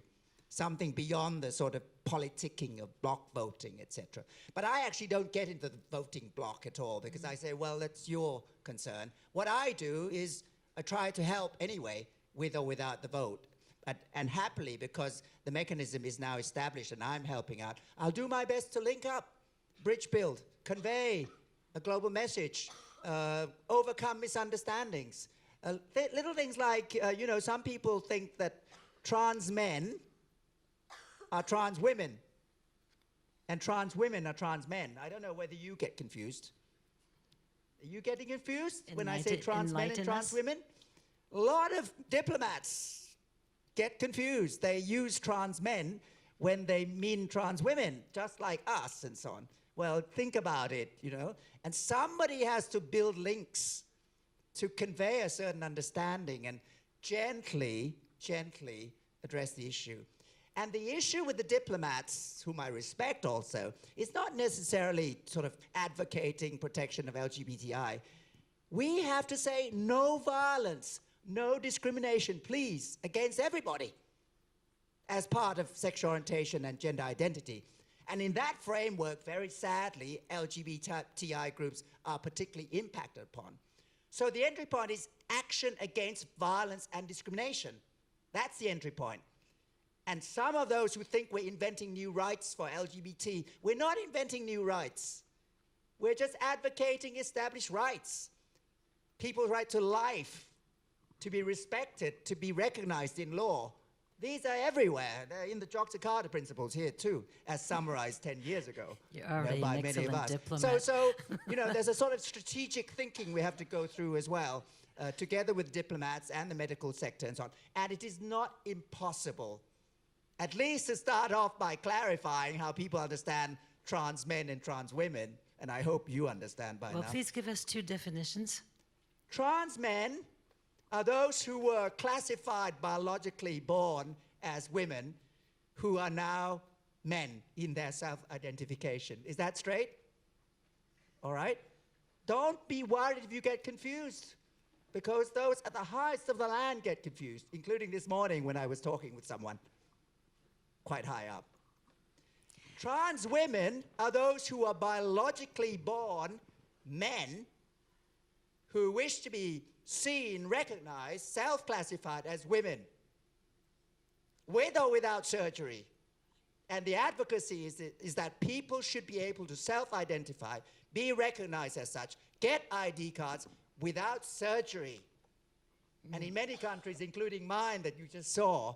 something beyond the sort of politicking of block voting, etc. But I actually don't get into the voting block at all because I say, well, that's your concern. What I do is I try to help anyway, with or without the vote. And happily, because the mechanism is now established and I'm helping out, I'll do my best to link up, bridge build, convey a global message, overcome misunderstandings. Little things like, some people think that trans men are trans women and trans women are trans men. I don't know whether you get confused. Are you getting confused when I say trans men and trans women? A lot of diplomats get confused. They use trans men when they mean trans women, just like us and so on. Well, think about it, and somebody has to build links to convey a certain understanding and gently address the issue. And the issue with the diplomats, whom I respect also, is not necessarily sort of advocating protection of LGBTI. We have to say no violence, no discrimination, please, against everybody as part of sexual orientation and gender identity. And in that framework, very sadly, LGBTI groups are particularly impacted upon. So the entry point is action against violence and discrimination. That's the entry point. And some of those who think we're inventing new rights for LGBT, we're not inventing new rights. We're just advocating established rights. People's right to life, to be respected, to be recognized in law. These are everywhere. They're in the Jakarta principles here too, as summarized 10 years ago by many of us. Diplomat. So there's a sort of strategic thinking we have to go through as well, together with diplomats and the medical sector and so on. And it is not impossible at least to start off by clarifying how people understand trans men and trans women, and I hope you understand by now. Well, please give us 2 definitions. Trans men are those who were classified biologically born as women who are now men in their self-identification. Is that straight? All right? Don't be worried if you get confused, because those at the highest of the land get confused, including this morning when I was talking with someone quite high up. Trans women are those who are biologically born men who wish to be seen, recognized, self-classified as women, with or without surgery. And the advocacy is that people should be able to self-identify, be recognized as such, get ID cards without surgery. And in many countries, including mine that you just saw,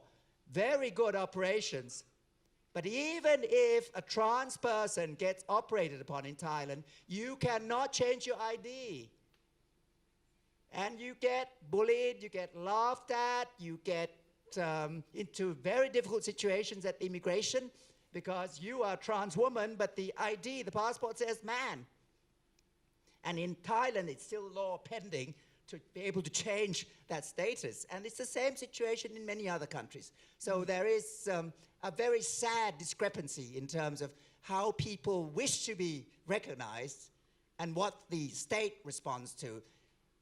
very good operations. But even if a trans person gets operated upon in Thailand, you cannot change your ID. And you get bullied, you get laughed at, you get into very difficult situations at immigration because you are a trans woman, but the ID, the passport says man. And in Thailand, it's still law pending to be able to change that status. And it's the same situation in many other countries. So there is a very sad discrepancy in terms of how people wish to be recognized and what the state responds to.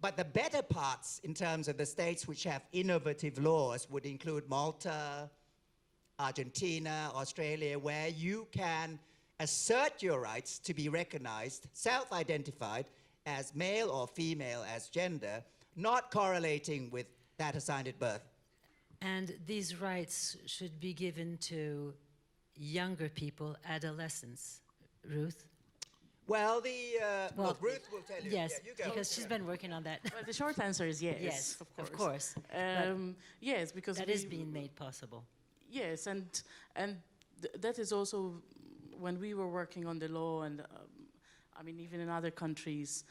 But the better parts in terms of the states which have innovative laws would include Malta, Argentina, Australia, where you can assert your rights to be recognized, self-identified as male or female as gender, not correlating with that assigned at birth. And these rights should be given to younger people, adolescents. Ruth? Well, Ruth will tell you. Yes, yeah, you go. because she's been working on that. Well, the short answer is yes. Yes, of course. Yes, because that is being made possible. Yes, and that is also when we were working on the law, and I mean even in other countries,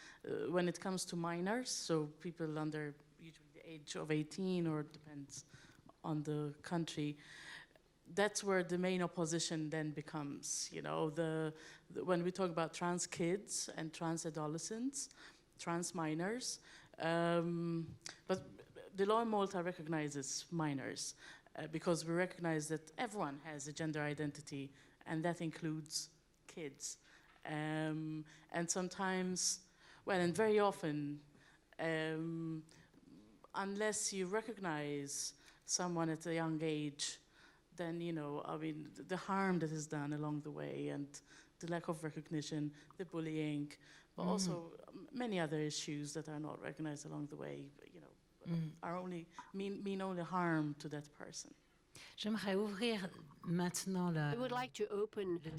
when it comes to minors, so people under usually the age of 18, or depends on the country. That's where the main opposition then becomes, you know, when we talk about trans kids and trans adolescents, trans minors, but the law in Malta recognizes minors because we recognize that everyone has a gender identity, and that includes kids. And sometimes, well, and very often, unless you recognize someone at a young age, then, you know, I mean, the harm that is done along the way, and the lack of recognition, the bullying, but also many other issues that are not recognized along the way, you know, are only mean only harm to that person. J'aimerais ouvrir maintenant I would like to open the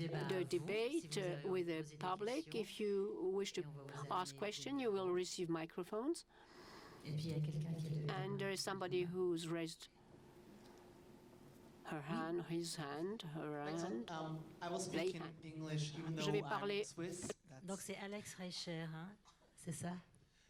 debate with the public. If you wish to ask questions, you will receive microphones. And there is somebody who's raised her hand, his hand, her hand. I will speak in English, even though I'm Swiss. Donc c'est Alex Reicher, hein? C'est ça?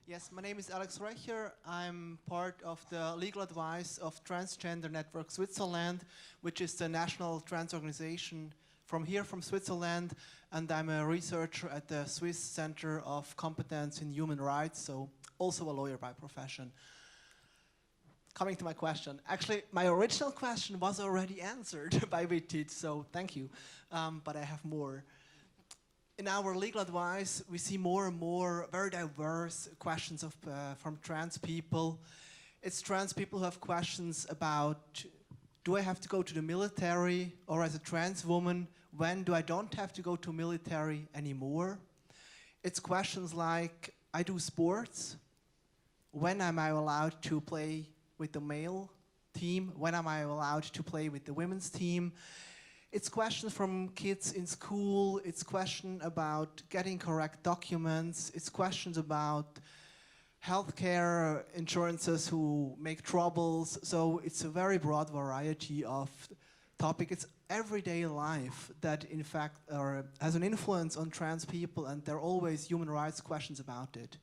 Yes, my name is Alex Reicher. I'm part of the legal advice of Transgender Network Switzerland, which is the national trans organization from Switzerland, and I'm a researcher at the Swiss Center of Competence in Human Rights, so also a lawyer by profession. Coming to my question, actually, my original question was already answered by Vitit, so thank you, but I have more. In our legal advice, we see more and more very diverse questions from trans people. It's trans people who have questions about, do I have to go to the military, or as a trans woman, when do I don't have to go to military anymore? It's questions like, I do sports, when am I allowed to play with the male team? When am I allowed to play with the women's team? It's questions from kids in school. It's question about getting correct documents. It's questions about healthcare insurances who make troubles. So it's a very broad variety of topics. It's everyday life that in fact has an influence on trans people, and there are always human rights questions about it.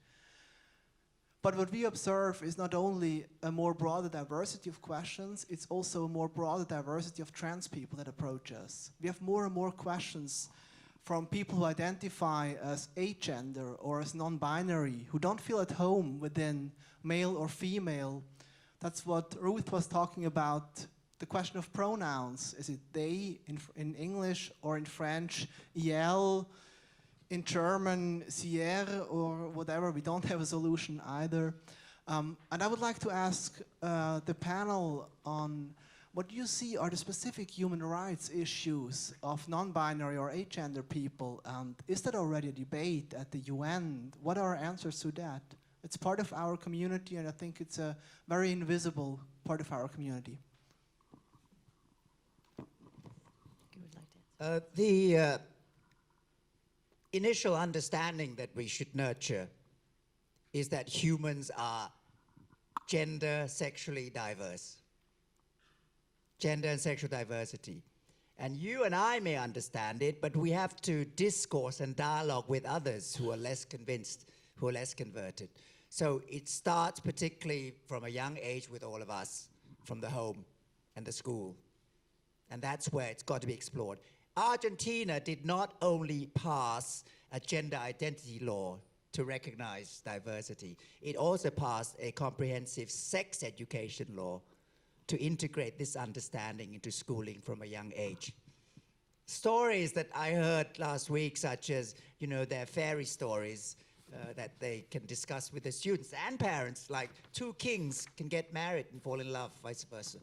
But what we observe is not only a more broader diversity of questions, it's also a more broader diversity of trans people that approach us. We have more and more questions from people who identify as agender or as non-binary, who don't feel at home within male or female. That's what Ruth was talking about, the question of pronouns. Is it they in English, or in French, il, in German, sier, or whatever? We don't have a solution either. And I would like to ask the panel on what you see are the specific human rights issues of non-binary or agender people, and is that already a debate at the UN? What are our answers to that? It's part of our community, and I think it's a very invisible part of our community. The initial understanding that we should nurture is that humans are gender, sexually diverse. Gender and sexual diversity. And you and I may understand it, but we have to discourse and dialogue with others who are less convinced, who are less converted. So it starts particularly from a young age with all of us, from the home and the school. And that's where it's got to be explored. Argentina did not only pass a gender identity law to recognize diversity, it also passed a comprehensive sex education law to integrate this understanding into schooling from a young age. Stories that I heard last week, such as, you know, their fairy stories that they can discuss with the students and parents, like two kings can get married and fall in love, vice versa,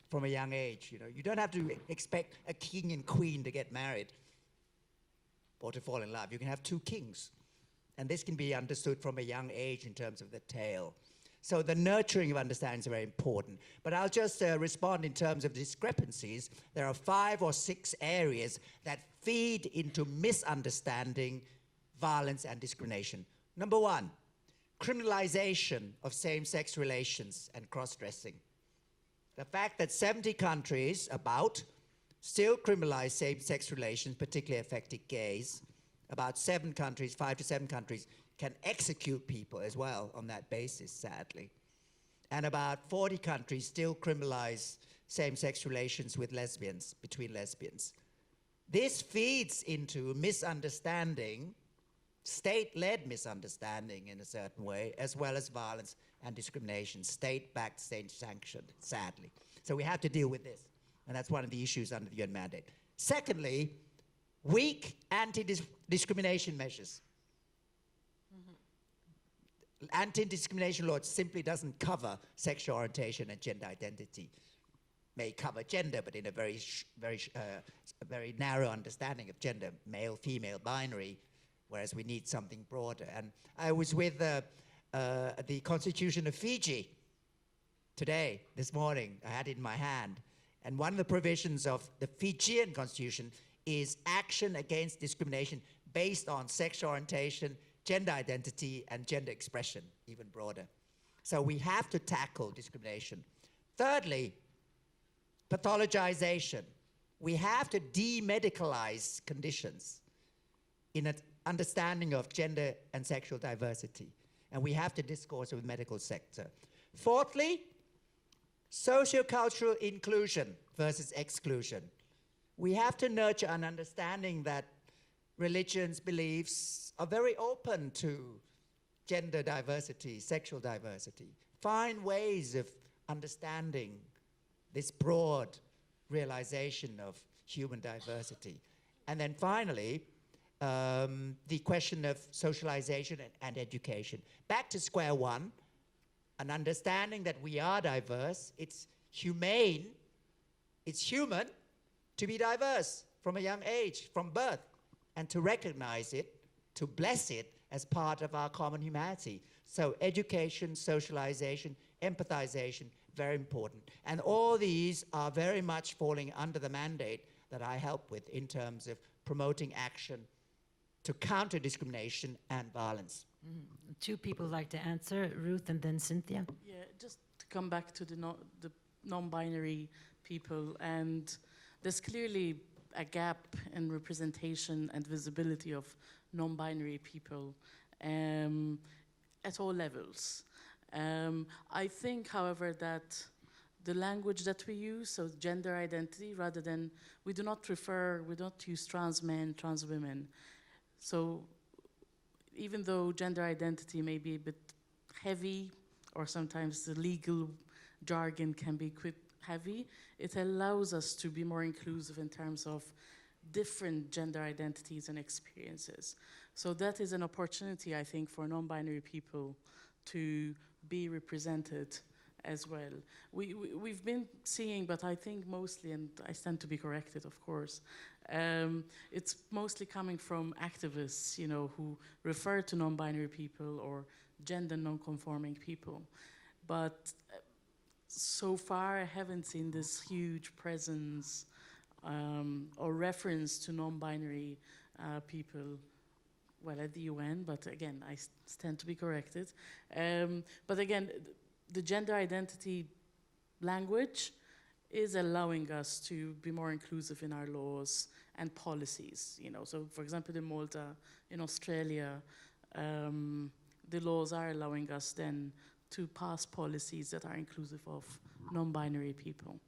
from a young age. You know, you don't have to expect a king and queen to get married or to fall in love. You can have two kings. And this can be understood from a young age in terms of the tale. So the nurturing of understanding is very important. But I'll just respond in terms of discrepancies. There are 5 or 6 areas that feed into misunderstanding, violence, and discrimination. Number 1, criminalization of same-sex relations and cross-dressing. The fact that 70 countries, still criminalize same-sex relations, particularly affecting gays. About 7 countries, 5 to 7 countries, can execute people as well on that basis, sadly. And about 40 countries still criminalize same-sex relations with lesbians, between lesbians. This feeds into misunderstanding, state-led misunderstanding in a certain way, as well as violence and discrimination, state-backed, state-sanctioned, sadly. So we have to deal with this, and that's one of the issues under the UN mandate. Secondly, weak anti-discrimination measures. Anti-discrimination law simply doesn't cover sexual orientation and gender identity. May cover gender, but in a very narrow understanding of gender, male, female, binary, whereas we need something broader. And I was with the Constitution of Fiji today, this morning. I had it in my hand. And one of the provisions of the Fijian Constitution is action against discrimination based on sexual orientation, gender identity, and gender expression, even broader. So we have to tackle discrimination. Thirdly, pathologization. We have to demedicalize conditions in an understanding of gender and sexual diversity. And we have to discourse with the medical sector. Fourthly, sociocultural inclusion versus exclusion. We have to nurture an understanding that religions, beliefs are very open to gender diversity, sexual diversity. Find ways of understanding this broad realization of human diversity. And then finally, the question of socialization and education. Back to square one, an understanding that we are diverse. It's humane, it's human to be diverse from a young age, from birth, and to recognize it, to bless it as part of our common humanity. So education, socialization, empathization, very important. And all these are very much falling under the mandate that I help with in terms of promoting action to counter discrimination and violence. Mm-hmm. 2 people like to answer, Ruth and then Cynthia. Yeah, just to come back to the non-binary people, and there's clearly a gap in representation and visibility of non-binary people. at all levels. I think, however, that the language that we use, so gender identity, rather than, we don't use trans men, trans women. So even though gender identity may be a bit heavy, or sometimes the legal jargon can be quite heavy, it allows us to be more inclusive in terms of different gender identities and experiences. So that is an opportunity, I think, for non-binary people to be represented as well. We've been seeing, but I think mostly, and I stand to be corrected, of course, it's mostly coming from activists, you know, who refer to non-binary people or gender non-conforming people. But so far, I haven't seen this huge presence or reference to non-binary people, well, at the UN, but again, I stand to be corrected. But again, the gender identity language is allowing us to be more inclusive in our laws and policies, you know. So, for example, in Malta, in Australia, the laws are allowing us then to pass policies that are inclusive of non-binary people.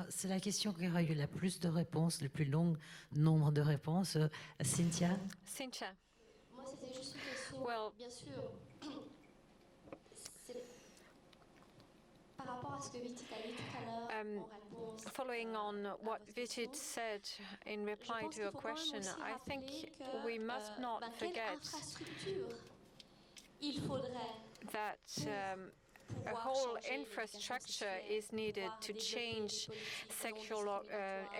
C'est la question qui aura eu la plus de réponses, le plus long nombre de réponses. Cynthia? Cynthia. Moi, c'était juste une question, Well, bien sûr. Par rapport à ce que Vitit a dit tout à l'heure en réponse. Following on what Vitit said in reply to your question, I think we must not forget il faudrait that a whole infrastructure is needed to change sexual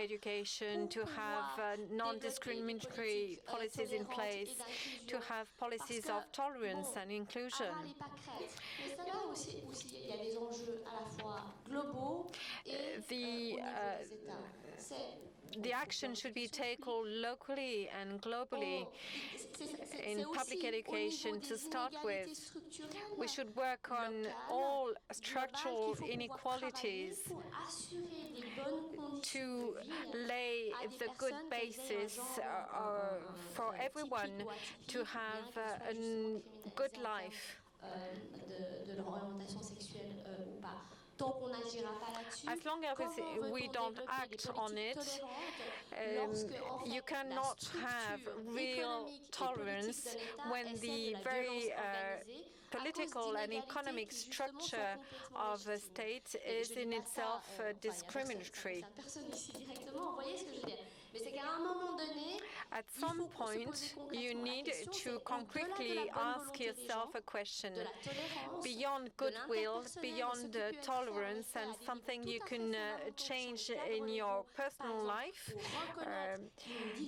education, to have non-discriminatory policies in place, to have policies of tolerance and inclusion. The action should be taken locally and globally in public education to start with. We should work on all structural inequalities to lay the good basis for everyone to have a good life. As long as we don't act on it, you cannot have real tolerance when the very political and economic structure of a state is in itself discriminatory. At some point, you need to concretely ask yourself a question beyond goodwill, beyond tolerance, and something you can change in your personal life,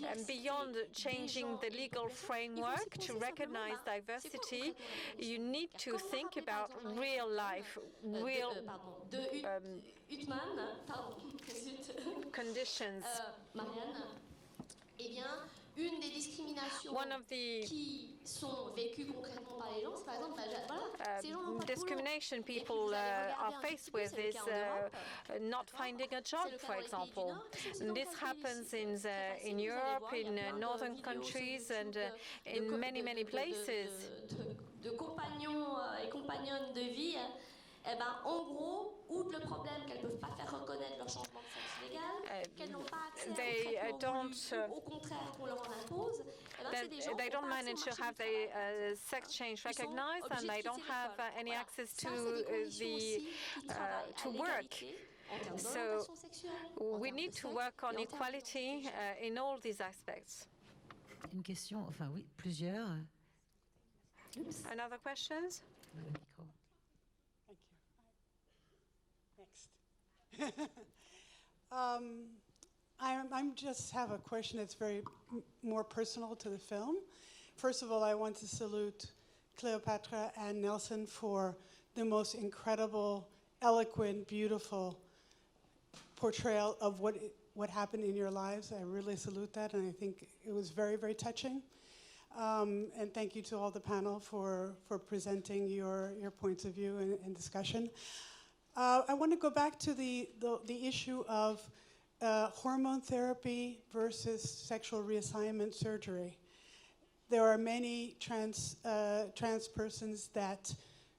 and beyond changing the legal framework to recognize diversity, you need to think about real life, real conditions. Eh bien, une des discriminations qui sont vécues concrètement par les gens, c'est par exemple, voilà, ces gens n'ont pas de discrimination people are faced with is not finding a job, for example. And this happens in Europe, in northern countries, and in many places. De compagnons et compagnonnes de vie, eh ben, en gros, outre le problème qu'elles ne peuvent pas faire reconnaître leur changement de sexe légal, qu'elles n'ont pas accès à un traitement voulu, au contraire qu'on leur en impose, eh ben, c'est des gens they qui don't passent manage au to marché have du travail. their sex change recognized, and they don't have any access to to work. So we need to work on equality in all these aspects. Une question, enfin oui, plusieurs. Another questions? Next. I'm just have a question that's very more personal to the film. First of all, I want to salute Cleopatra and Nelson for the most incredible, eloquent, beautiful portrayal of what happened in your lives. I really salute that, and I think it was very, very touching. And thank you to all the panel for presenting your points of view and discussion. I want to go back to the issue of hormone therapy versus sexual reassignment surgery. there are many trans persons that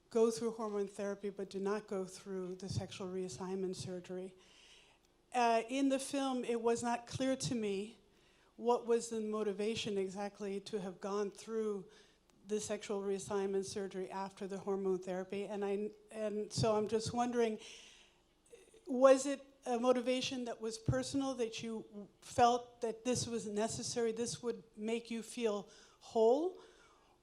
go through hormone therapy but do not go through the sexual reassignment surgery. In the film, it was not clear to me what was the motivation exactly to have gone through the sexual reassignment surgery after the hormone therapy. And so I'm just wondering, was it a motivation that was personal, that you felt that this was necessary, this would make you feel whole?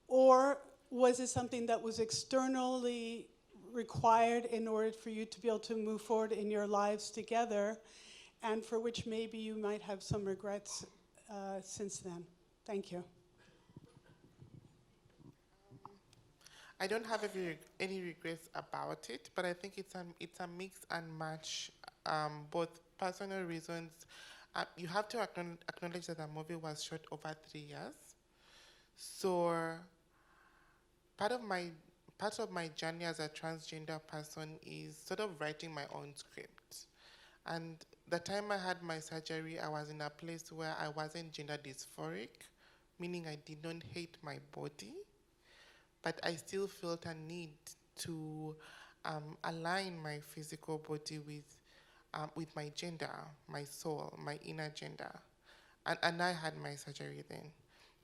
Or was it something that was externally required in order for you to be able to move forward in your lives together, and for which maybe you might have some regrets since then? Thank you. I don't have any regrets about it, but I think it's a mix and match, both personal reasons. You have to acknowledge that the movie was shot over 3 years. So part of my journey as a transgender person is sort of writing my own script. And the time I had my surgery, I was in a place where I wasn't gender dysphoric, meaning I did not hate my body, but I still felt a need to align my physical body with my gender, my soul, my inner gender. And I had my surgery then.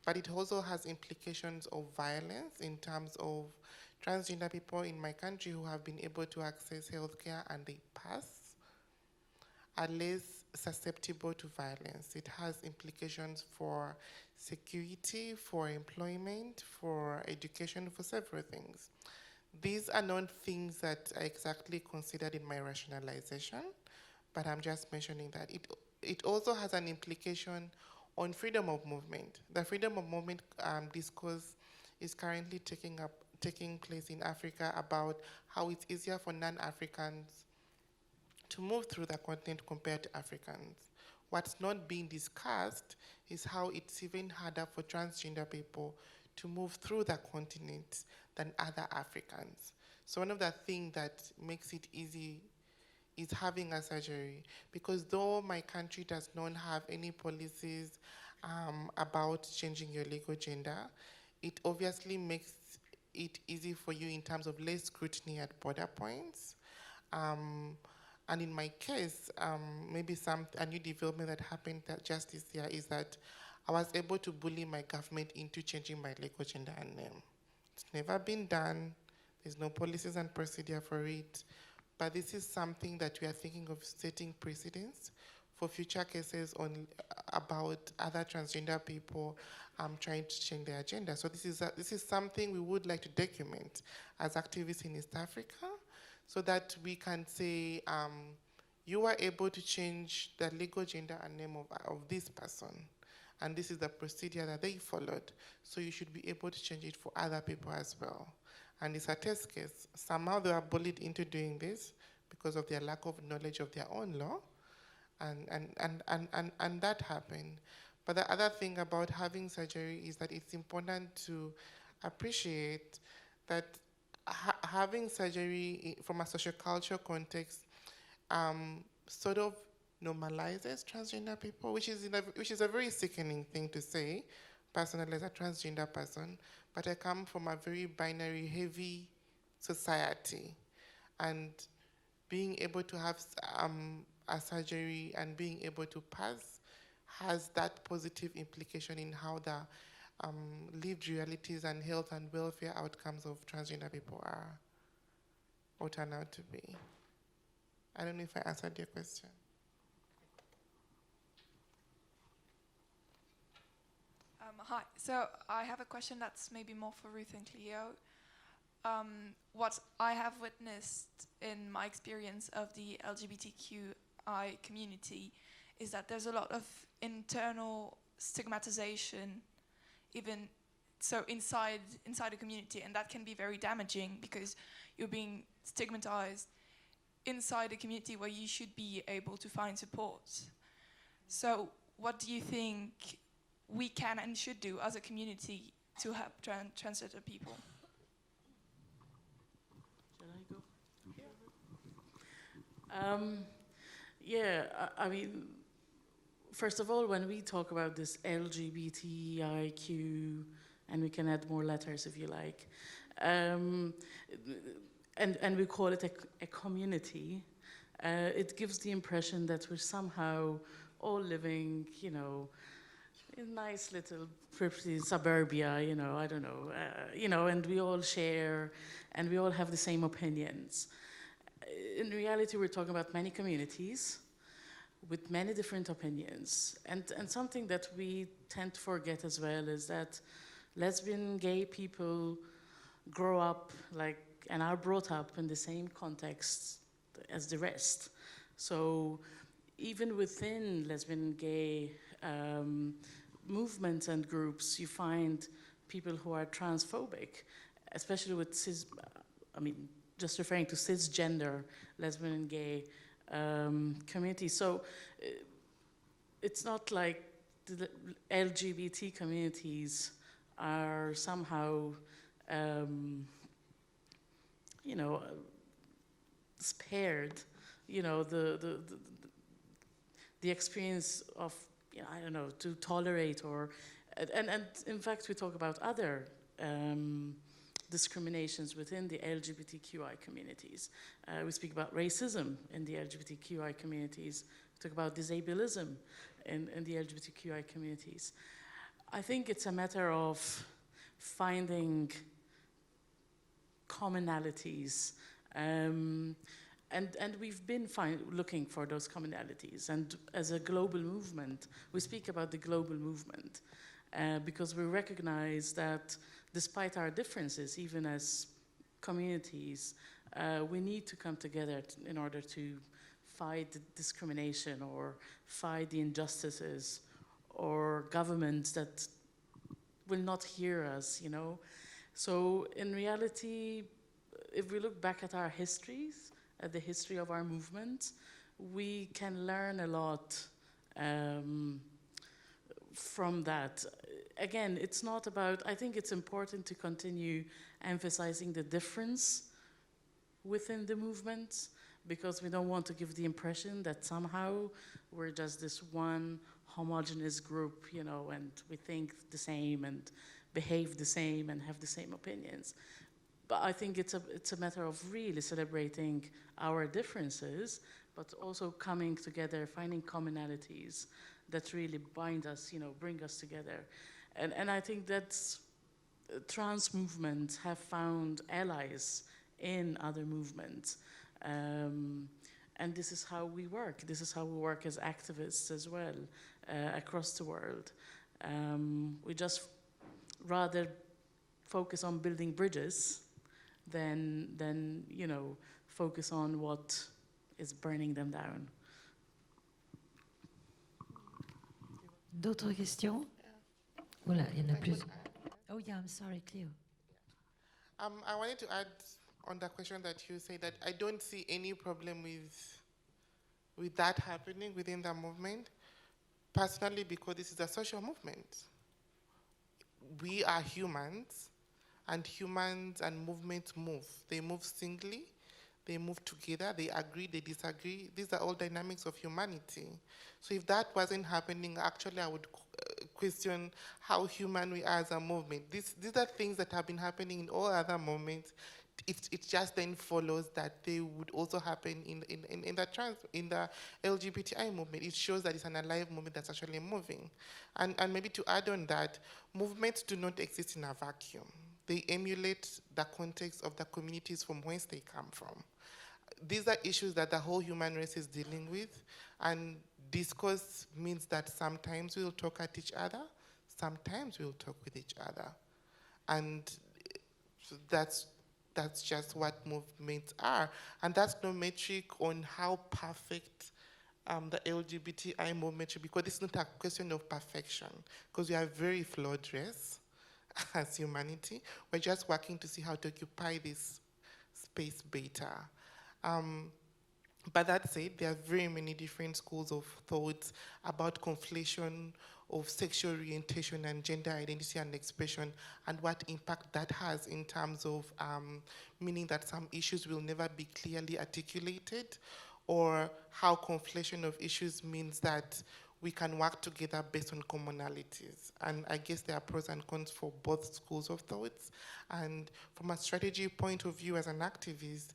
But it also has implications of violence in terms of transgender people in my country who have been able to access healthcare and they pass are less susceptible to violence. It has implications for security, for employment, for education, for several things. These are not things that are exactly considered in my rationalization, but I'm just mentioning that. It also has an implication on freedom of movement. The freedom of movement discourse is currently taking place in Africa about how it's easier for non-Africans to move through the continent compared to Africans. What's not being discussed is how it's even harder for transgender people to move through the continent than other Africans. So one of the things that makes it easy is having a surgery, because though my country does not have any policies about changing your legal gender, it obviously makes it easy for you in terms of less scrutiny at border points. And in my case, maybe a new development that happened just this year is that I was able to bully my government into changing my legal gender and name. It's never been done. There's no policies and procedure for it. But this is something that we are thinking of setting precedents for future cases about other transgender people trying to change their gender. So this is something we would like to document as activists in East Africa, so that we can say, you are able to change the legal gender and name of this person, and this is the procedure that they followed, so you should be able to change it for other people as well. And it's a test case. Somehow they are bullied into doing this because of their lack of knowledge of their own law, and that happened. But the other thing about having surgery is that it's important to appreciate that having surgery from a sociocultural context sort of normalizes transgender people, which is a very sickening thing to say, personally as a transgender person, but I come from a very binary, heavy society, and being able to have a surgery and being able to pass has that positive implication in how the lived realities and health and welfare outcomes of transgender people are or turn out to be. I don't know if I answered your question. Hi, so I have a question that's maybe more for Ruth and Cleo. What I have witnessed in my experience of the LGBTQI community is that there's a lot of internal stigmatization, even so inside a community, and that can be very damaging because you're being stigmatized inside a community where you should be able to find support. So what do you think we can and should do as a community to help transgender people? Yeah, I mean, first of all, when we talk about this LGBTIQ and we can add more letters if you like. And we call it a community. It gives the impression that we're somehow all living, you know, in nice little pretty suburbia, you know, I don't know, you know, and we all share and we all have the same opinions. In reality, we're talking about many communities with many different opinions. And something that we tend to forget as well is that lesbian, gay people grow up like, and are brought up in the same context as the rest. So even within lesbian, gay movements and groups, you find people who are transphobic, especially with just referring to cisgender, lesbian and gay community. So it's not like the LGBT communities are somehow, you know, spared, you know, the experience of, you know, I don't know, to tolerate or, and in fact we talk about other discriminations within the LGBTQI communities. We speak about racism in the LGBTQI communities. We talk about disableism in the LGBTQI communities. I think it's a matter of finding commonalities, and we've been looking for those commonalities. And as a global movement, we speak about the global movement because we recognize that despite our differences, even as communities, we need to come together in order to fight the discrimination or fight the injustices or governments that will not hear us, you know. So in reality, if we look back at our histories, at the history of our movement, we can learn a lot from that. Again, it's not about, I think it's important to continue emphasizing the difference within the movement, because we don't want to give the impression that somehow we're just this one homogeneous group, you know, and we think the same and behave the same and have the same opinions. But I think it's a matter of really celebrating our differences, but also coming together, finding commonalities that really bind us, you know, bring us together. And I think that trans movements have found allies in other movements. And this is how we work. This is how we work as activists as well, across the world. We just rather focus on building bridges than you know, focus on what is burning them down. D'autres questions? Voilà, il y en a plus. Oh yeah, I'm sorry, Cleo. I wanted to add on the question that you said that I don't see any problem with that happening within the movement, personally, because this is a social movement. We are humans, and humans and movements move. They move singly, they move together, they agree, they disagree. These are all dynamics of humanity. So if that wasn't happening, actually I would question how human we are as a movement. These are things that have been happening in all other movements. It just then follows that they would also happen in the LGBTI movement. It shows that it's an alive movement that's actually moving. And maybe to add on that, movements do not exist in a vacuum. They emulate the context of the communities from whence they come from. These are issues that the whole human race is dealing with, and discourse means that sometimes we'll talk at each other, sometimes we'll talk with each other. And that's just what movements are. And that's no metric on how perfect the LGBTI movement should be, because it's not a question of perfection, because we are a very flawed race as humanity. We're just working to see how to occupy this space better. But that said, there are very many different schools of thought about conflation of sexual orientation and gender identity and expression, and what impact that has in terms of meaning that some issues will never be clearly articulated, or how conflation of issues means that we can work together based on commonalities. And I guess there are pros and cons for both schools of thoughts. And from a strategy point of view as an activist,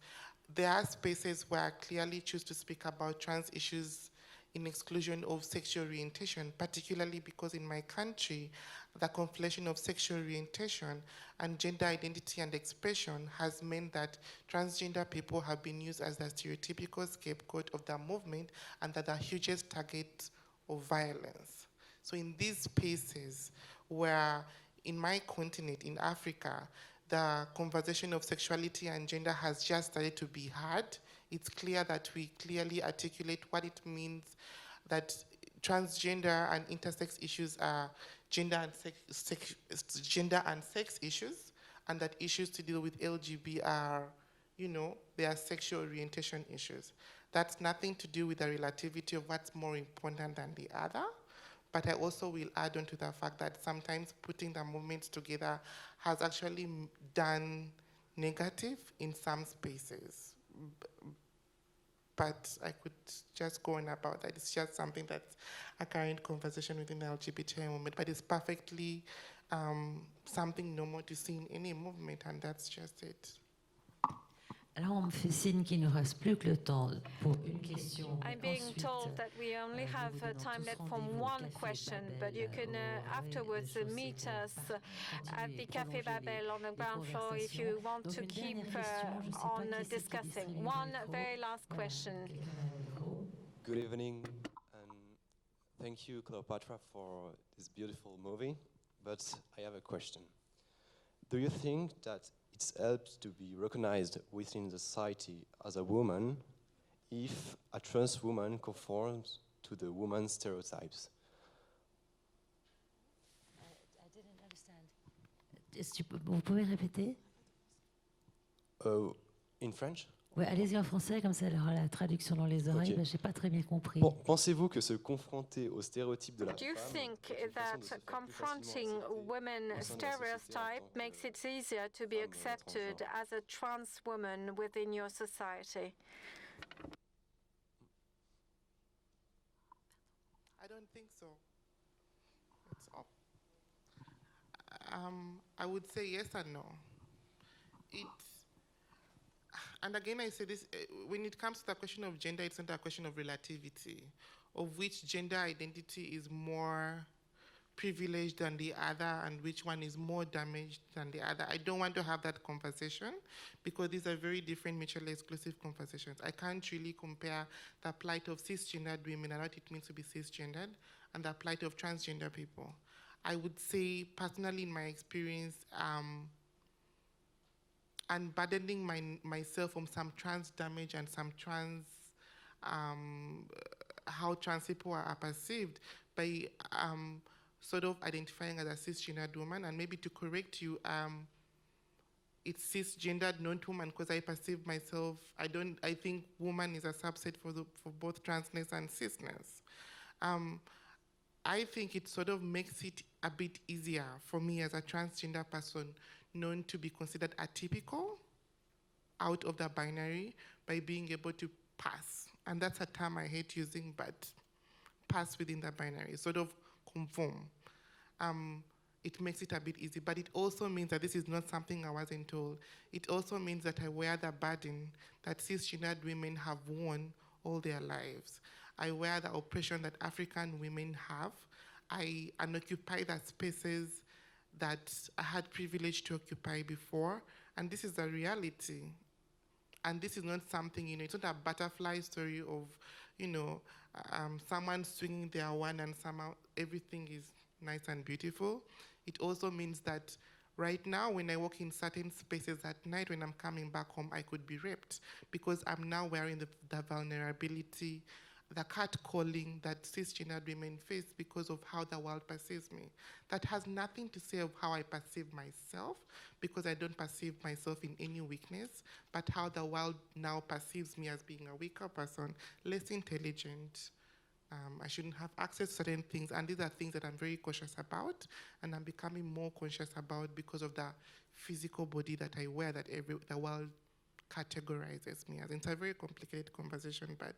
there are spaces where I clearly choose to speak about trans issues in exclusion of sexual orientation, particularly because in my country, the conflation of sexual orientation and gender identity and expression has meant that transgender people have been used as the stereotypical scapegoat of the movement and that the hugest target of violence. So in these spaces where in my continent, in Africa, the conversation of sexuality and gender has just started to be had, it's clear that we clearly articulate what it means that transgender and intersex issues are gender and sex issues, and that issues to deal with LGB are, they are sexual orientation issues. That's nothing to do with the relativity of what's more important than the other. But I also will add on to the fact that sometimes putting the movements together has actually done negative in some spaces. But I could just go on about that. It's just something that's a current conversation within the LGBTI movement, but it's perfectly something normal to see in any movement, and that's just it. Alors, on me fait signe qu'il ne reste plus que le temps pour une question. I'm being told that we only have time left for one question, but you can afterwards meet us at the Café Babel on the ground floor if you want to keep on discussing. One very last question. Good evening, and thank you, Cleopatra, for this beautiful movie, but I have a question. Do you think that it's helped to be recognized within the society as a woman if a trans woman conforms to the woman stereotypes? I didn't understand. Vous pouvez répéter? In French? Oui, allez-y en français, comme ça, alors la traduction dans les oreilles, okay. J'ai pas très bien compris. Pensez-vous que se confronter aux stéréotypes de la Do you think that confronting women's stereotype makes it easier to be accepted as a trans woman within your society? I don't think so. It's up. I would say yes and no. And again, I say this, when it comes to the question of gender, it's not a question of relativity, of which gender identity is more privileged than the other and which one is more damaged than the other. I don't want to have that conversation because these are very different mutually exclusive conversations. I can't really compare the plight of cisgendered women and what it means to be cisgendered and the plight of transgender people. I would say, personally, in my experience, unburdening myself from some trans damage and some trans, how trans people are perceived by sort of identifying as a cisgendered woman, and maybe to correct you, it's cisgendered non-woman because I perceive myself, I think woman is a subset for both transness and cisness. I think it sort of makes it a bit easier for me as a transgender person known to be considered atypical out of the binary by being able to pass. And that's a term I hate using, but pass within the binary, sort of conform. It makes it a bit easy, but it also means that this is not something I wasn't told. It also means that I wear the burden that cisgendered women have worn all their lives. I wear the oppression that African women have. I occupy the spaces that I had privilege to occupy before, and this is a reality. And this is not something, it's not a butterfly story of, someone swinging their wand and somehow everything is nice and beautiful. It also means that right now, when I walk in certain spaces at night, when I'm coming back home, I could be raped because I'm now wearing the vulnerability, the catcalling that cisgendered women face because of how the world perceives me. That has nothing to say of how I perceive myself, because I don't perceive myself in any weakness, but how the world now perceives me as being a weaker person, less intelligent. I shouldn't have access to certain things, and these are things that I'm very cautious about, and I'm becoming more conscious about because of the physical body that I wear that the world categorizes me as. It's a very complicated conversation, but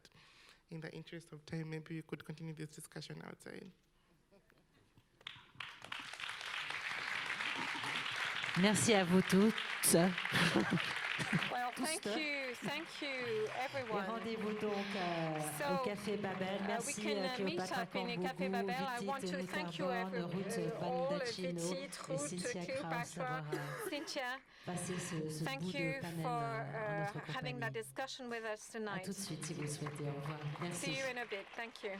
in the interest of time, maybe we could continue this discussion outside. Merci à vous toutes. Well, thank you, everyone. Et rendez-vous donc au Café Babel. Merci Cleopatra Kambugu, Ruth, Baldacchino et Cynthia Kraus d'avoir passé ce bout de panel en notre compagnie. Having that discussion with us À tonight. tout de suite si vous le souhaitez. Au revoir. Merci. See you in a bit. Thank you.